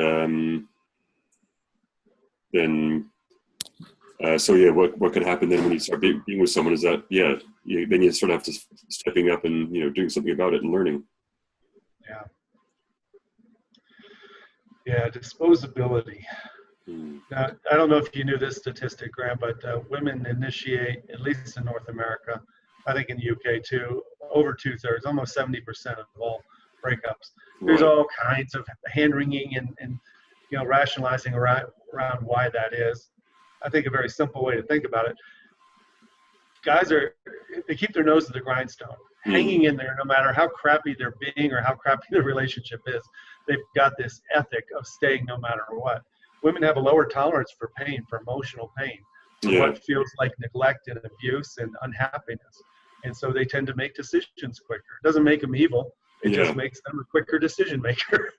what can happen then when you start being with someone is that, then you sort of have to stepping up and, doing something about it and learning. Yeah, disposability. Now, I don't know if you knew this statistic, Graham, but women initiate, at least in North America, I think in the UK too, over 2/3, almost 70% of all breakups. There's all kinds of hand-wringing and rationalizing around why that is. I think a very simple way to think about it, guys they keep their nose to the grindstone, hanging in there no matter how crappy they're being or how crappy the relationship is. They've got this ethic of staying no matter what. Women have a lower tolerance for pain, for emotional pain, for what feels like neglect and abuse and unhappiness. And so they tend to make decisions quicker. It doesn't make them evil. It just makes them a quicker decision maker.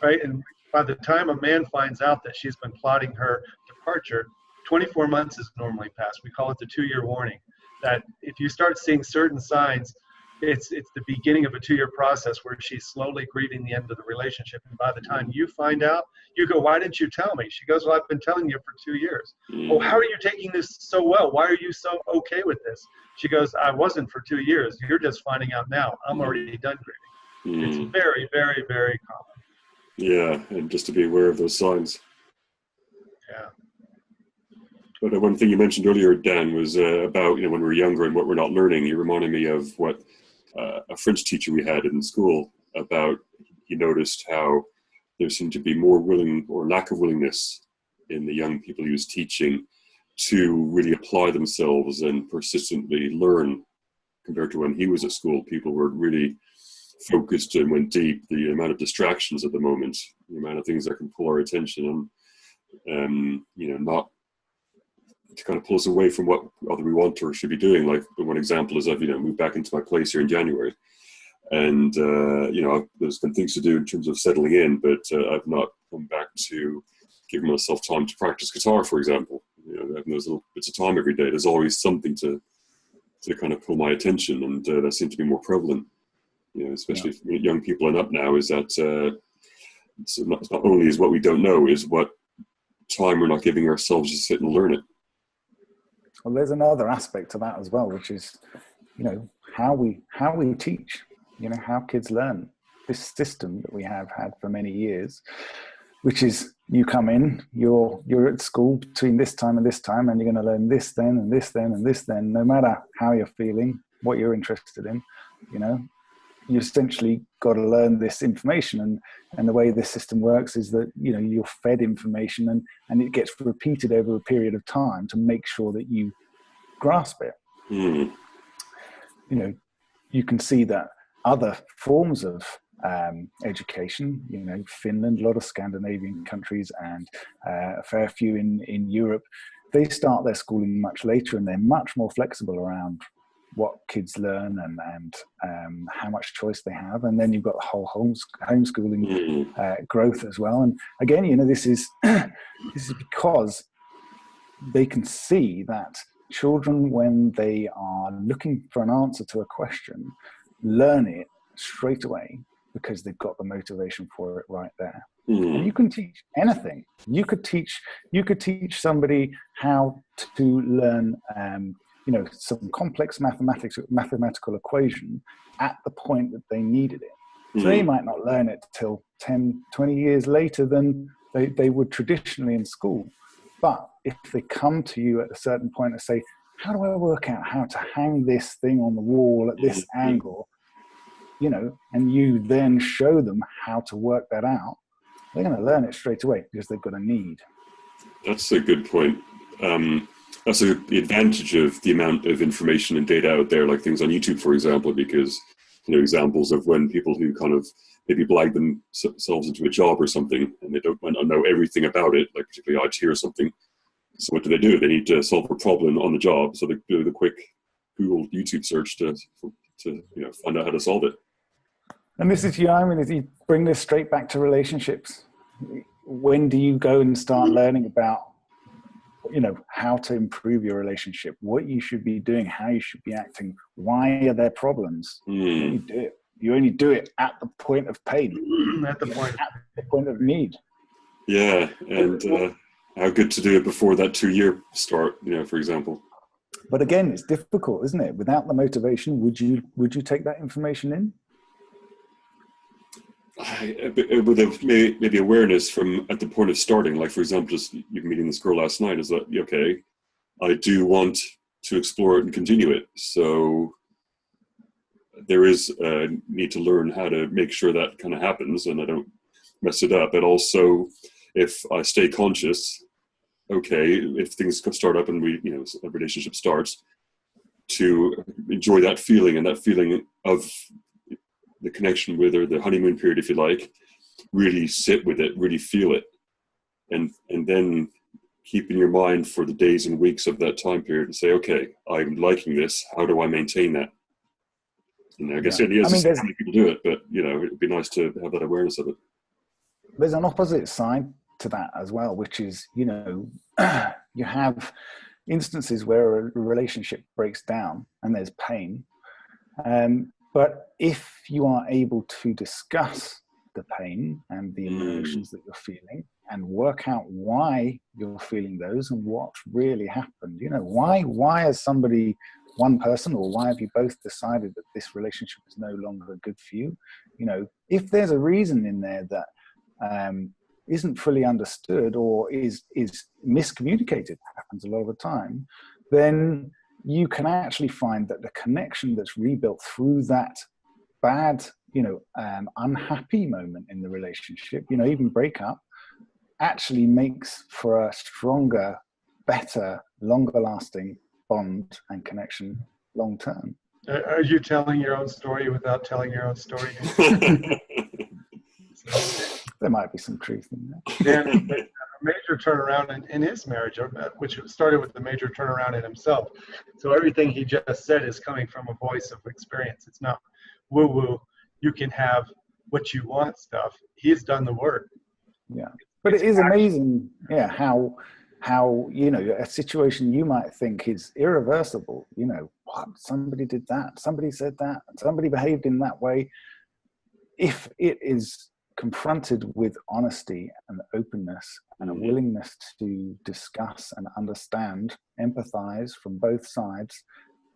Right? And by the time a man finds out that she's been plotting her departure, 24 months is normally passed. We call it the 2-year warning. That if you start seeing certain signs, it's the beginning of a 2-year process where she's slowly grieving the end of the relationship. And by the time you find out, you go, why didn't you tell me? She goes, well, I've been telling you for 2 years. Oh, how are you taking this so well? Why are you so okay with this? She goes, I wasn't for 2 years. You're just finding out now. I'm already done grieving. It's very, very, very common. Yeah, and just to be aware of those signs. Yeah. But one thing you mentioned earlier, Dan, was about when we were younger and what we're not learning. You reminded me of what a French teacher we had in school about. He noticed how there seemed to be more willing or lack of willingness in the young people he was teaching to really apply themselves and persistently learn compared to when he was at school. People were really focused and went deep. The amount of distractions at the moment, the amount of things that can pull our attention and not to kind of pull us away from what either we want or should be doing. Like one example is I've moved back into my place here in January, and there's been things to do in terms of settling in, but I've not come back to giving myself time to practice guitar, for example. Having those little bits of time every day, there's always something to kind of pull my attention, and that seems to be more prevalent. Especially for young people and up now, is that it's not only is what we don't know, is what time we're not giving ourselves to sit and learn it. Well, there's another aspect to that as well, which is, how we teach, how kids learn. This system that we have had for many years, which is you come in, you're at school between this time and this time, and you're going to learn this then and this then and this then, no matter how you're feeling, what you're interested in, you essentially got to learn this information, and the way this system works is that you're fed information and it gets repeated over a period of time to make sure that you grasp it. You can see that other forms of education, Finland, a lot of Scandinavian countries, and a fair few in Europe, they start their schooling much later, and they're much more flexible around what kids learn and how much choice they have. And then you've got the whole homeschooling growth as well. And again, this is because they can see that children, when they are looking for an answer to a question, learn it straight away because they've got the motivation for it right there. And you can teach anything. You could teach somebody how to learn, some complex mathematical equation at the point that they needed it. So they might not learn it till 10, 20 years later than they would traditionally in school. But if they come to you at a certain point and say, how do I work out how to hang this thing on the wall at this angle? And you then show them how to work that out, they're going to learn it straight away because they've got a need. That's a good point. That's the advantage of the amount of information and data out there, like things on YouTube, for example, because, examples of when people who kind of maybe blag themselves into a job or something and they don't know everything about it, like particularly IT or something. So what do? They need to solve a problem on the job. So they do the quick Google YouTube search to find out how to solve it. And this is as you bring this straight back to relationships. When do you go and start learning about, how to improve your relationship, what you should be doing, how you should be acting, why are there problems? You do it. You only do it at the point of pain, at the point of need. Yeah, and how good to do it before that 2-year start, for example. But again, it's difficult, isn't it? Without the motivation, would you take that information in? With maybe awareness from at the point of starting, like for example, just you meeting this girl last night, is that okay? I do want to explore it and continue it. So there is a need to learn how to make sure that kind of happens and I don't mess it up. But also, if I stay conscious, okay, if things start up and a relationship starts, to enjoy that feeling and that feeling of the connection with her, the honeymoon period, if you like, really sit with it, really feel it. And then keep in your mind for the days and weeks of that time period and say, okay, I'm liking this. How do I maintain that? And I guess the idea is how many people do it, but it'd be nice to have that awareness of it. There's an opposite side to that as well, which is, you have instances where a relationship breaks down and there's pain. But if you are able to discuss the pain and the emotions that you're feeling and work out why you're feeling those and what really happened, why has one person, or why have you both decided that this relationship is no longer good for you? If there's a reason in there that isn't fully understood or is miscommunicated, happens a lot of the time, then you can actually find that the connection that's rebuilt through that bad, unhappy moment in the relationship, even breakup, actually makes for a stronger, better, longer lasting bond and connection long term. Are you telling your own story without telling your own story? There might be some truth in that. Dan, a major turnaround in his marriage, which started with the major turnaround in himself. So everything he just said is coming from a voice of experience. It's not woo-woo, you can have what you want stuff. He's done the work. Yeah. But it is amazing, how a situation you might think is irreversible, what, somebody did that, somebody said that, somebody behaved in that way. If it is confronted with honesty and openness and a willingness to discuss and understand, empathize from both sides,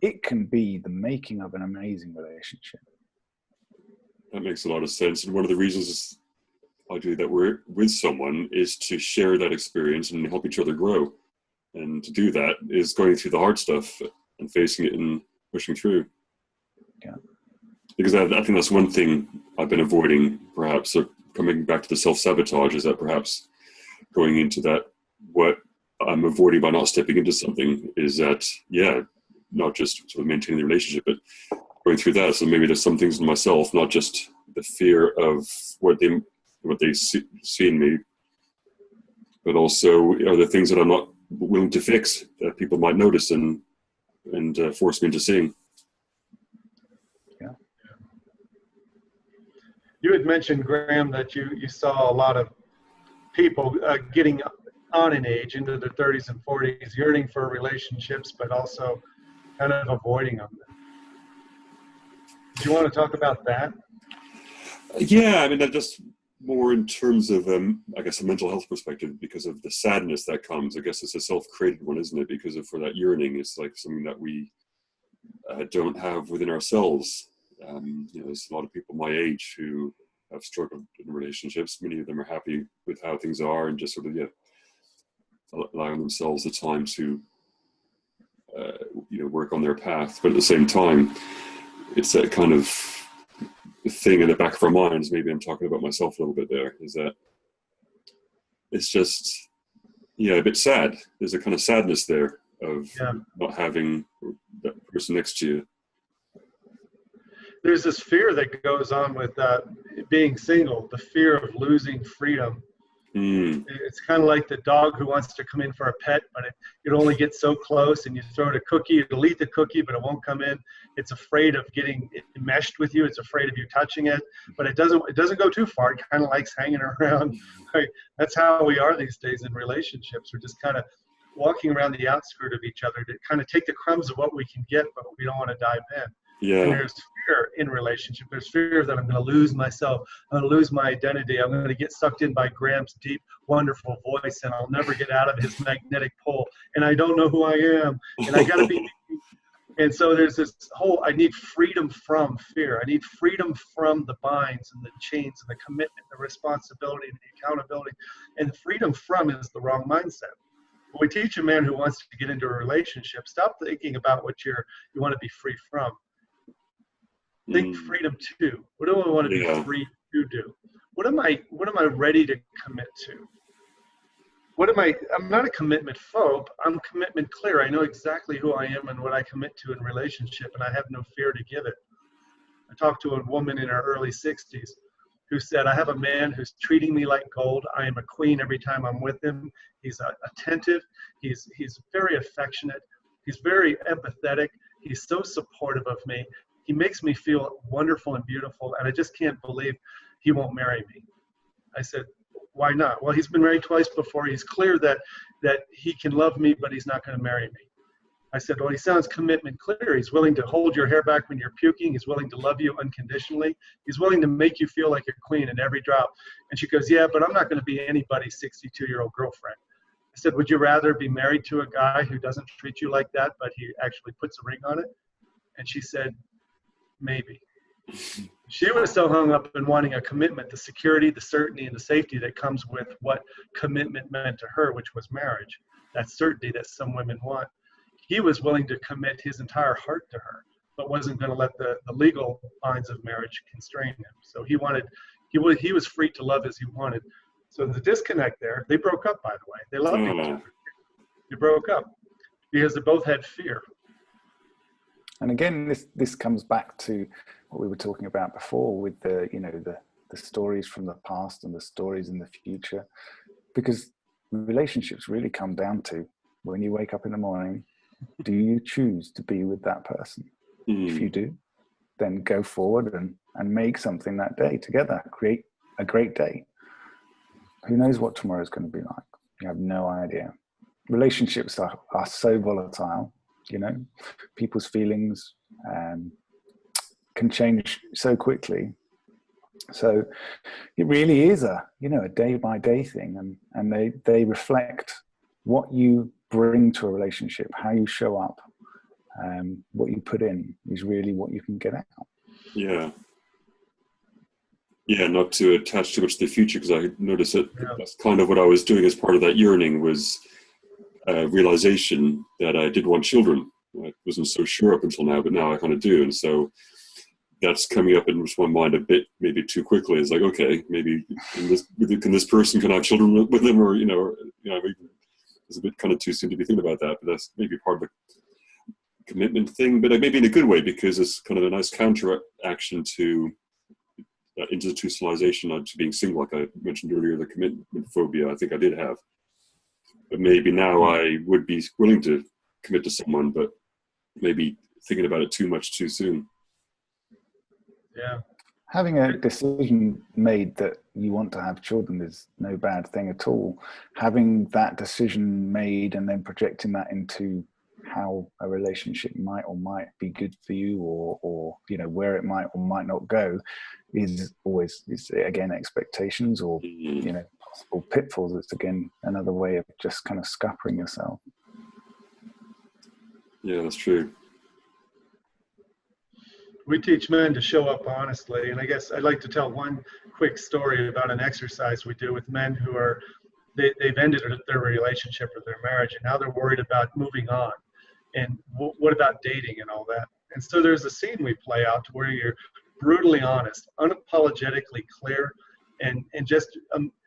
it can be the making of an amazing relationship. That makes a lot of sense. And one of the reasons I do that we're with someone is to share that experience and help each other grow. And to do that is going through the hard stuff and facing it and pushing through. Yeah. Because I think that's one thing I've been avoiding, perhaps, or coming back to the self-sabotage, is that perhaps going into that, what I'm avoiding by not stepping into something is that, not just sort of maintaining the relationship, but going through that. So maybe there's some things in myself, not just the fear of what they see in me, but also are the things that I'm not willing to fix that people might notice and force me into seeing. You had mentioned, Graham, that you saw a lot of people getting on in age into their 30s and 40s, yearning for relationships, but also kind of avoiding them. Do you want to talk about that? Yeah, I mean, that just more in terms of, I guess, a mental health perspective, because of the sadness that comes. I guess it's a self-created one, isn't it? Because for that yearning, it's like something that we don't have within ourselves. There's a lot of people my age who have struggled in relationships. Many of them are happy with how things are and just sort of, allowing themselves the time to, work on their path. But at the same time, it's that kind of thing in the back of our minds, maybe I'm talking about myself a little bit there, is that it's just, a bit sad. There's a kind of sadness there of not having that person next to you. There's this fear that goes on with being single, the fear of losing freedom. It's kind of like the dog who wants to come in for a pet, but it only gets so close, and you throw it a cookie, it'll eat the cookie, but it won't come in. It's afraid of getting enmeshed with you. It's afraid of you touching it, but it doesn't go too far. It kind of likes hanging around. That's how we are these days in relationships. We're just kind of walking around the outskirt of each other to kind of take the crumbs of what we can get, but we don't want to dive in. Yeah. And there's fear in relationship. There's fear that I'm going to lose myself. I'm going to lose my identity. I'm going to get sucked in by Graham's deep, wonderful voice, and I'll never get out of his magnetic pole. And I don't know who I am. And I got to be. And so there's this whole, I need freedom from fear. I need freedom from the binds and the chains and the commitment, the responsibility and the accountability. And freedom from is the wrong mindset. When we teach a man who wants to get into a relationship, stop thinking about what you want to be free from. Think freedom to. What do I want to be free to do? What am I ready to commit to? I'm not a commitment phobe. I'm commitment clear. I know exactly who I am and what I commit to in relationship, and I have no fear to give it. I talked to a woman in her early 60s who said, I have a man who's treating me like gold. I am a queen every time I'm with him. He's attentive. He's very affectionate. He's very empathetic. He's so supportive of me. He makes me feel wonderful and beautiful, and I just can't believe he won't marry me. I said, why not? Well, he's been married twice before. He's clear that he can love me, but he's not going to marry me. I said, well, he sounds commitment clear. He's willing to hold your hair back when you're puking. He's willing to love you unconditionally. He's willing to make you feel like a queen in every drop. And she goes, yeah, but I'm not going to be anybody's 62-year-old girlfriend. I said, would you rather be married to a guy who doesn't treat you like that, but he actually puts a ring on it? And she said, maybe. She was so hung up in wanting a commitment, the security, the certainty, and the safety that comes with what commitment meant to her, which was marriage, that certainty that some women want. He was willing to commit his entire heart to her, but wasn't going to let the legal binds of marriage constrain him. So he was free to love as he wanted. So the disconnect there, they broke up, by the way. They loved each other. They broke up because they both had fear. And again, this comes back to what we were talking about before with the stories from the past and the stories in the future, because relationships really come down to when you wake up in the morning, do you choose to be with that person? If you do, then go forward and make something that day together, create a great day. Who knows what tomorrow is going to be like? You have no idea. Relationships are so volatile. People's feelings can change so quickly. So it really is a day by day thing, and they reflect what you bring to a relationship, how you show up, what you put in is really what you can get out. Yeah, not to attach too much to the future, because I noticed that that's kind of what I was doing as part of that yearning, was realization that I did want children. I wasn't so sure up until now, but now I kind of do. And so that's coming up in my mind a bit, maybe too quickly. It's like, okay, maybe can this person can I have children with them, or it's a bit kind of too soon to be thinking about that. But that's maybe part of the commitment thing, but maybe in a good way, because it's kind of a nice counteraction to that institutionalization to being single, like I mentioned earlier, the commitment phobia I think I did have. But maybe now I would be willing to commit to someone, but maybe thinking about it too much too soon. Yeah. having a decision made that you want to have children is no bad thing at all. Having that decision made and then projecting that into how a relationship might or might be good for you, or you know, where it might or might not go, is again expectations, or you know, possible pitfalls. It's again another way of just kind of scuppering yourself. Yeah, that's true. We teach men to show up honestly, and I guess I'd like to tell one quick story about an exercise we do with men who are they've ended their relationship or their marriage, and now they're worried about moving on, and what about dating and all that. And so there's a scene we play out to where you're brutally honest, unapologetically clear, and just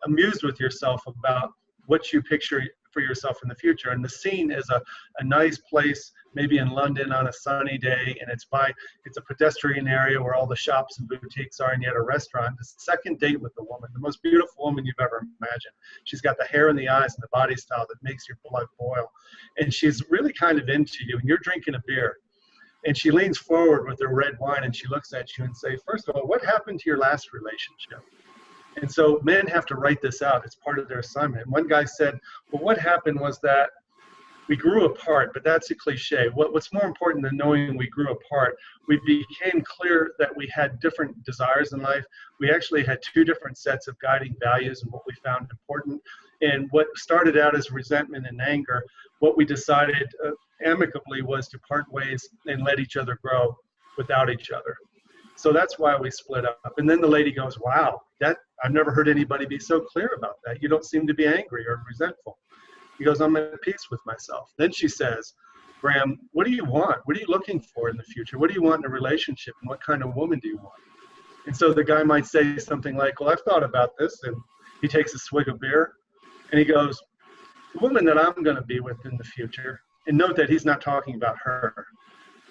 amused with yourself about what you picture for yourself in the future. And the scene is a nice place, maybe in London on a sunny day, and it's a pedestrian area where all the shops and boutiques are, and yet a restaurant. The second date with the woman, the most beautiful woman you've ever imagined. She's got the hair and the eyes and the body style that makes your blood boil. And she's really kind of into you, and you're drinking a beer. And she leans forward with her red wine, and she looks at you and say, first of all, what happened to your last relationship? And so men have to write this out. It's part of their assignment. One guy said, well, what happened was that we grew apart, but that's a cliche. What's more important than knowing we grew apart, we became clear that we had different desires in life. We actually had two different sets of guiding values and what we found important. And what started out as resentment and anger, what we decided amicably was to part ways and let each other grow without each other. So that's why we split up. And then the lady goes, wow, I've never heard anybody be so clear about that. You don't seem to be angry or resentful. He goes, I'm at peace with myself. Then she says, Graham, what do you want? What are you looking for in the future? What do you want in a relationship? And what kind of woman do you want? And so the guy might say something like, well, I've thought about this. And he takes a swig of beer and he goes, the woman that I'm going to be with in the future, and note that he's not talking about her.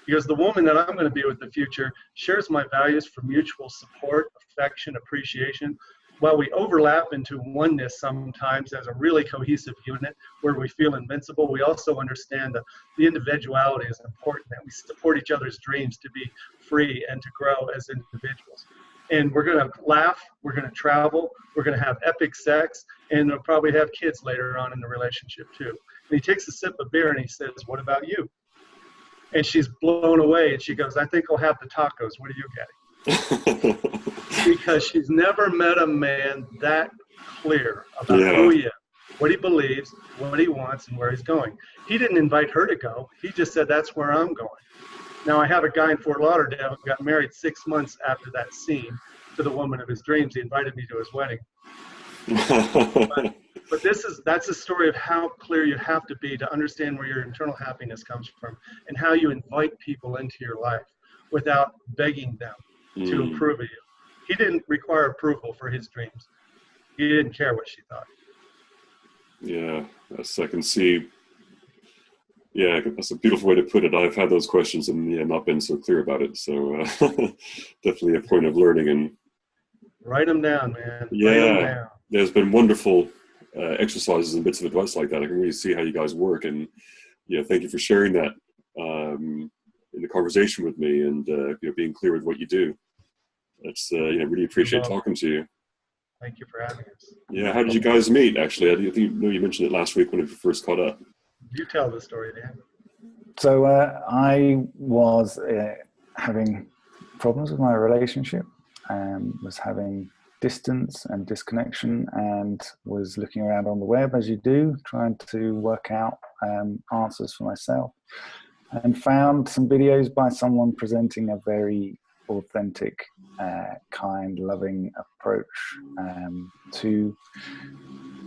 Because the woman that I'm going to be with in the future shares my values for mutual support, affection, appreciation. While we overlap into oneness sometimes as a really cohesive unit where we feel invincible, we also understand that the individuality is important, that we support each other's dreams to be free and to grow as individuals. And we're going to laugh, we're going to travel, we're going to have epic sex, and we'll probably have kids later on in the relationship too. And he takes a sip of beer and he says, what about you? And she's blown away, and she goes, I think I'll have the tacos. What are you getting? Because she's never met a man that clear about who he is, what he believes, what he wants, and where he's going. He didn't invite her to go. He just said, that's where I'm going. Now, I have a guy in Fort Lauderdale who got married 6 months after that scene to the woman of his dreams. He invited me to his wedding. But that's a story of how clear you have to be to understand where your internal happiness comes from and how you invite people into your life without begging them to approve of you. He didn't require approval for his dreams. He didn't care what she thought. Yeah, I can see. Yeah, that's a beautiful way to put it. I've had those questions and not been so clear about it. So definitely a point of learning. And write them down, man. Yeah, write them down. There's been wonderful exercises and bits of advice like that. I can really see how you guys work, and thank you for sharing that in the conversation with me, and being clear with what you do. That's really appreciate talking to you. Thank you for having us. Yeah, how did you guys meet? Actually, I think you mentioned it last week when we first caught up. You tell the story, Dan. So I was having problems with my relationship, was having distance and disconnection, and was looking around on the web, as you do, trying to work out answers for myself, and found some videos by someone presenting a very authentic, kind, loving approach to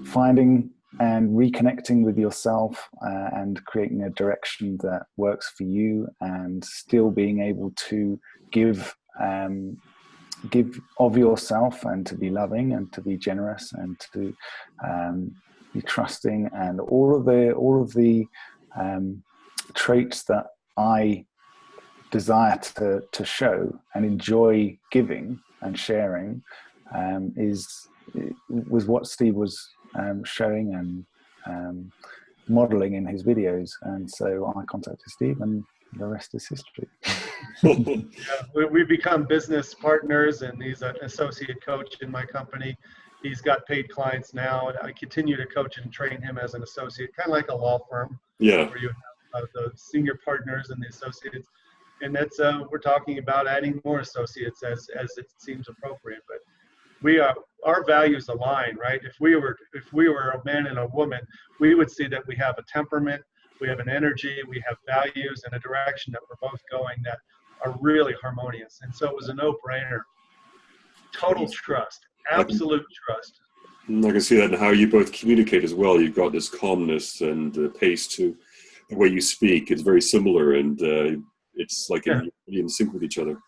finding and reconnecting with yourself and creating a direction that works for you, and still being able to give of yourself, and to be loving, and to be generous, and to be trusting, and all of the traits that I desire to show and enjoy giving and sharing was what Steve was showing and modeling in his videos. And so I contacted Steve, and the rest is history. We become business partners, and he's an associate coach in my company. He's got paid clients now, and I continue to coach and train him as an associate, kind of like a law firm, where you have the senior partners and the associates. And that's we're talking about adding more associates as it seems appropriate. But our values align, right? If we were a man and a woman, we would see that we have a temperament, we have an energy, we have values, and a direction that we're both going that are really harmonious. And so it was a no-brainer. Total trust, absolute trust. I can see that in how you both communicate as well. You've got this calmness and pace to the way you speak. It's very similar, and it's like in sync with each other.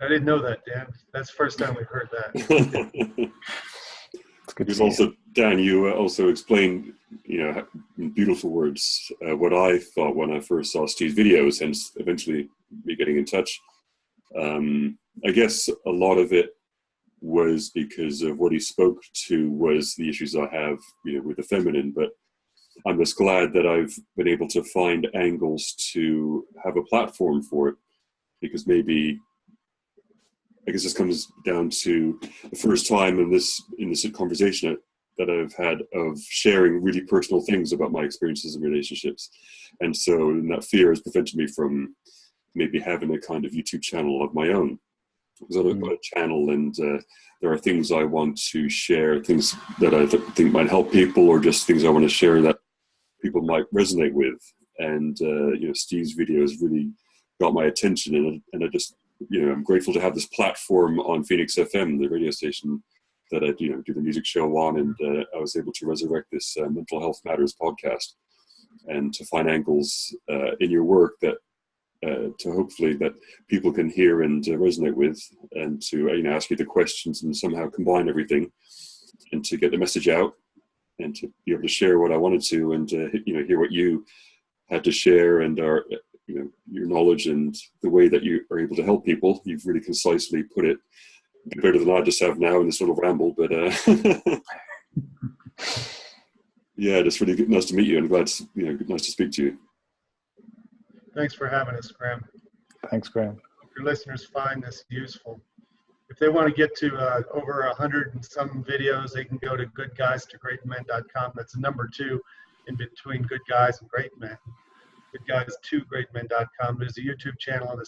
I didn't know that, Dan. That's the first time we've heard that. It's also, Dan, you also explained, in beautiful words, what I thought when I first saw Steve's videos, hence eventually me getting in touch. I guess a lot of it was because of what he spoke to was the issues I have, with the feminine. But I'm just glad that I've been able to find angles to have a platform for it, because maybe, I guess this comes down to the first time in this conversation that I've had of sharing really personal things about my experiences in relationships. And so that fear has prevented me from maybe having a kind of YouTube channel of my own. Because I've got a channel, and there are things I want to share, things that I think might help people, or just things I want to share that people might resonate with. And, Steve's videos really got my attention, and I just, I'm grateful to have this platform on Phoenix FM, the radio station that I do the music show on, and I was able to resurrect this Mental Health Matters podcast, and to find angles in your work that to hopefully that people can hear and resonate with, and to ask you the questions and somehow combine everything, and to get the message out, and to be able to share what I wanted to, and hear what you had to share, and your knowledge and the way that you are able to help people. You've really concisely put it, better than I just have now in this little ramble, but yeah, just really good, nice to meet you, and glad nice to speak to you. Thanks for having us, Graham. Thanks, Graham. Hope your listeners find this useful. If they want to get to over 100 and some videos, they can go to goodguystogreatmen.com. That's number 2 in between Good Guys and Great Men. goodguys2greatmen.com. There's a YouTube channel of the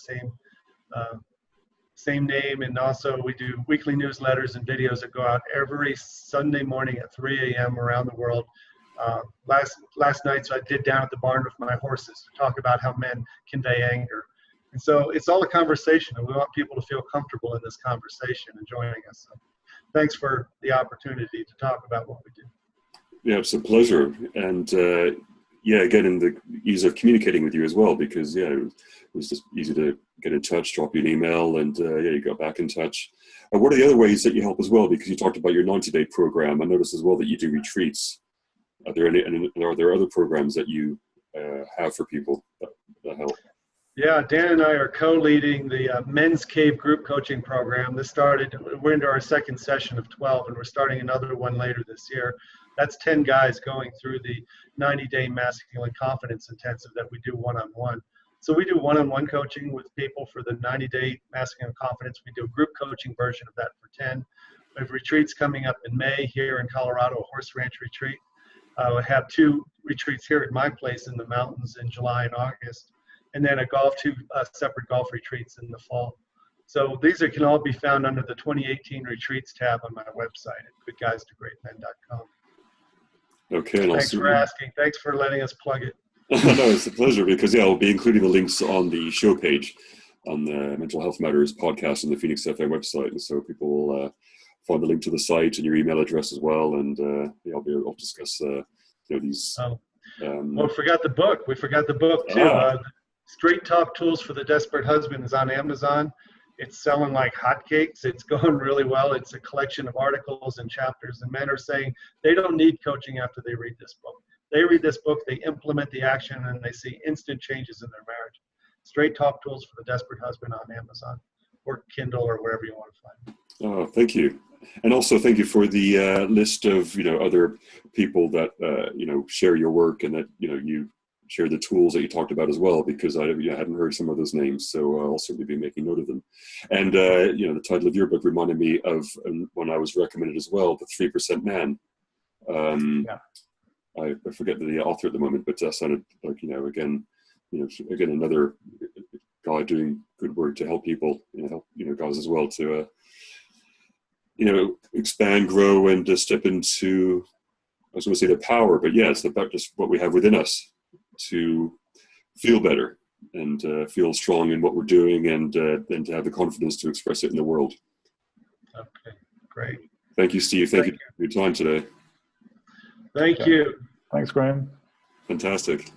same name, and also we do weekly newsletters and videos that go out every Sunday morning at 3 a.m. around the world. Last night, so I did Down at the Barn with My Horses to talk about how men convey anger. And so it's all a conversation, and we want people to feel comfortable in this conversation and joining us. So thanks for the opportunity to talk about what we do. Yeah, it's a pleasure. And again, in the ease of communicating with you as well, because it was just easy to get in touch, drop you an email, and you got back in touch. What are the other ways that you help as well? Because you talked about your 90-day program. I noticed as well that you do retreats. Are there other programs that you have for people that help? Yeah, Dan and I are co-leading the Men's Cave group coaching program. We're into our second session of 12, and we're starting another one later this year. That's 10 guys going through the 90-day masculine confidence intensive that we do one-on-one. So we do one-on-one coaching with people for the 90-day masculine confidence. We do a group coaching version of that for 10. We have retreats coming up in May here in Colorado, a horse ranch retreat. I have 2 retreats here at my place in the mountains in July and August, and then two separate golf retreats in the fall. So these can all be found under the 2018 retreats tab on my website at goodguystogreatmen.com. Okay. Thanks for asking. Thanks for letting us plug it. No, it's a pleasure, because I'll be including the links on the show page on the Mental Health Matters podcast on the Phoenix FM website, and so people will find the link to the site and your email address as well, and I'll discuss these. We forgot the book. We forgot the book too. Straight Talk Tools for the Desperate Husband is on Amazon. It's selling like hotcakes. It's going really well. It's a collection of articles and chapters, and men are saying they don't need coaching after they read this book. They read this book, they implement the action, and they see instant changes in their marriage. Straight Talk Tools for the Desperate Husband on Amazon or Kindle or wherever you want to find it. Oh, thank you. And also thank you for the list of, other people that, share your work, and that, you share the tools that you talked about as well, because I hadn't heard some of those names, so I'll certainly be making note of them. And the title of your book reminded me of one I was recommended as well, The 3% Man. I forget the author at the moment, but that sounded like, again, another guy doing good work to help people, help guys as well to expand, grow, and to step into, I was going to say the power, but yeah, it's about just what we have within us to feel better and feel strong in what we're doing, and then to have the confidence to express it in the world. Okay, great. Thank you, Steve. Thank you for your time today. Thank you. Thanks, Graham. Fantastic.